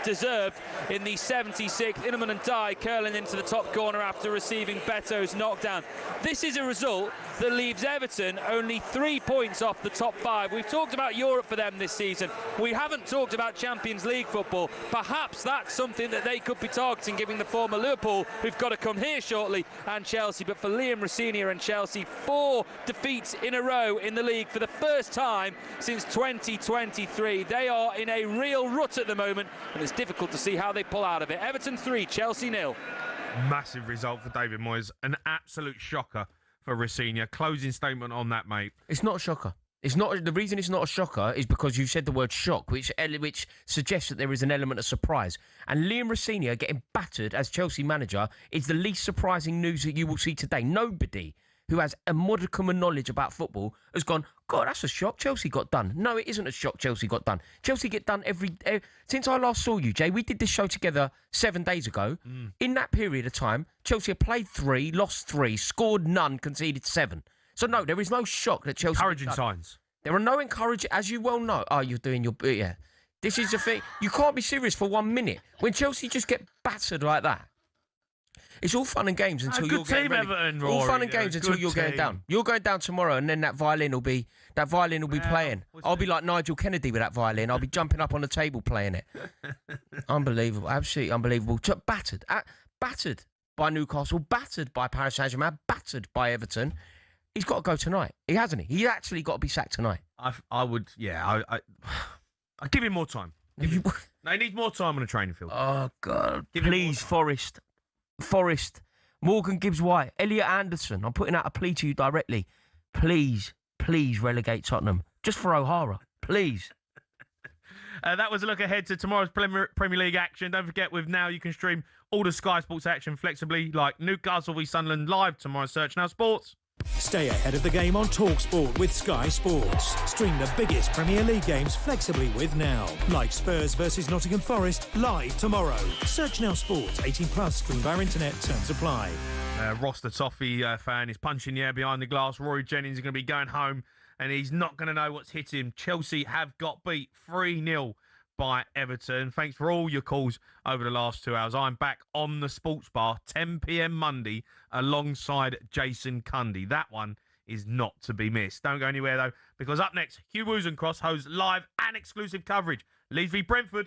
deserved in the 76th. Inaman and Dye curling into the top corner after receiving Beto's knockdown. This is a result that leaves Everton only 3 points off the top 5. We've talked about Europe for them this season. We haven't talked about Champions League football. Perhaps that's something that they could be targeting, giving the former Liverpool, who've got to come here shortly, and Chelsea. But for Liam Rosenior and Chelsea, 4 defeats in a row in the league for the first time since 2023. They are in a real rut at the moment, and it's difficult to see how they pull out of it. Everton 3, Chelsea 0. Massive result for David Moyes. An absolute shocker for Rosenior. Closing statement on that, mate. It's not a shocker. It's not. The reason it's not a shocker is because you've said the word shock, which suggests that there is an element of surprise. And Liam Rosenior getting battered as Chelsea manager is the least surprising news that you will see today. Nobody who has a modicum of knowledge about football has gone, God, that's a shock. Chelsea got done. No, it isn't a shock. Chelsea got done. Chelsea get done every since I last saw you, Jay. We did this show together 7 days ago. In that period of time, Chelsea have played 3, lost 3, scored none, conceded 7. So no, there is no shock that Chelsea. Encouraging signs. There are no encouraging, as you well know. Oh, you're doing your yeah. This is the thing. You can't be serious for 1 minute when Chelsea just get battered like that. It's all fun and games until you're getting ready. Everton, all Rory, fun and games until you're going down. You're going down tomorrow, and then that violin will be playing. I'll be like Nigel Kennedy with that violin. I'll be jumping up on the table playing it. Unbelievable, absolutely unbelievable. Battered by Newcastle, battered by Paris Saint-Germain, battered by Everton. He's got to go tonight. He hasn't. He actually got to be sacked tonight. I'd give him more time. No, he needs more time on the training field. Oh God! Please, Forest, Morgan Gibbs-White, Elliot Anderson. I'm putting out a plea to you directly. Please relegate Tottenham just for O'Hara. Please. That was a look ahead to tomorrow's Premier League action. Don't forget, with Now you can stream all the Sky Sports action flexibly, like Newcastle v Sunderland live tomorrow. Search Now Sports. Stay ahead of the game on talkSPORT with Sky Sports. Stream the biggest Premier League games flexibly with Now, like Spurs versus Nottingham Forest live tomorrow. Search Now Sports. 18 plus. Stream via internet. Terms apply. Ross, the Toffee fan, is punching the air behind the glass. Rory Jennings is going to be going home, and he's not going to know what's hit him. Chelsea have got beat 3-0 by Everton. Thanks for all your calls over the last 2 hours. I'm back on the Sports Bar, 10 p.m. Monday, alongside Jason Cundy. That one is not to be missed. Don't go anywhere, though, because up next, Hugh Woozencross hosts live and exclusive coverage. Leeds v Brentford.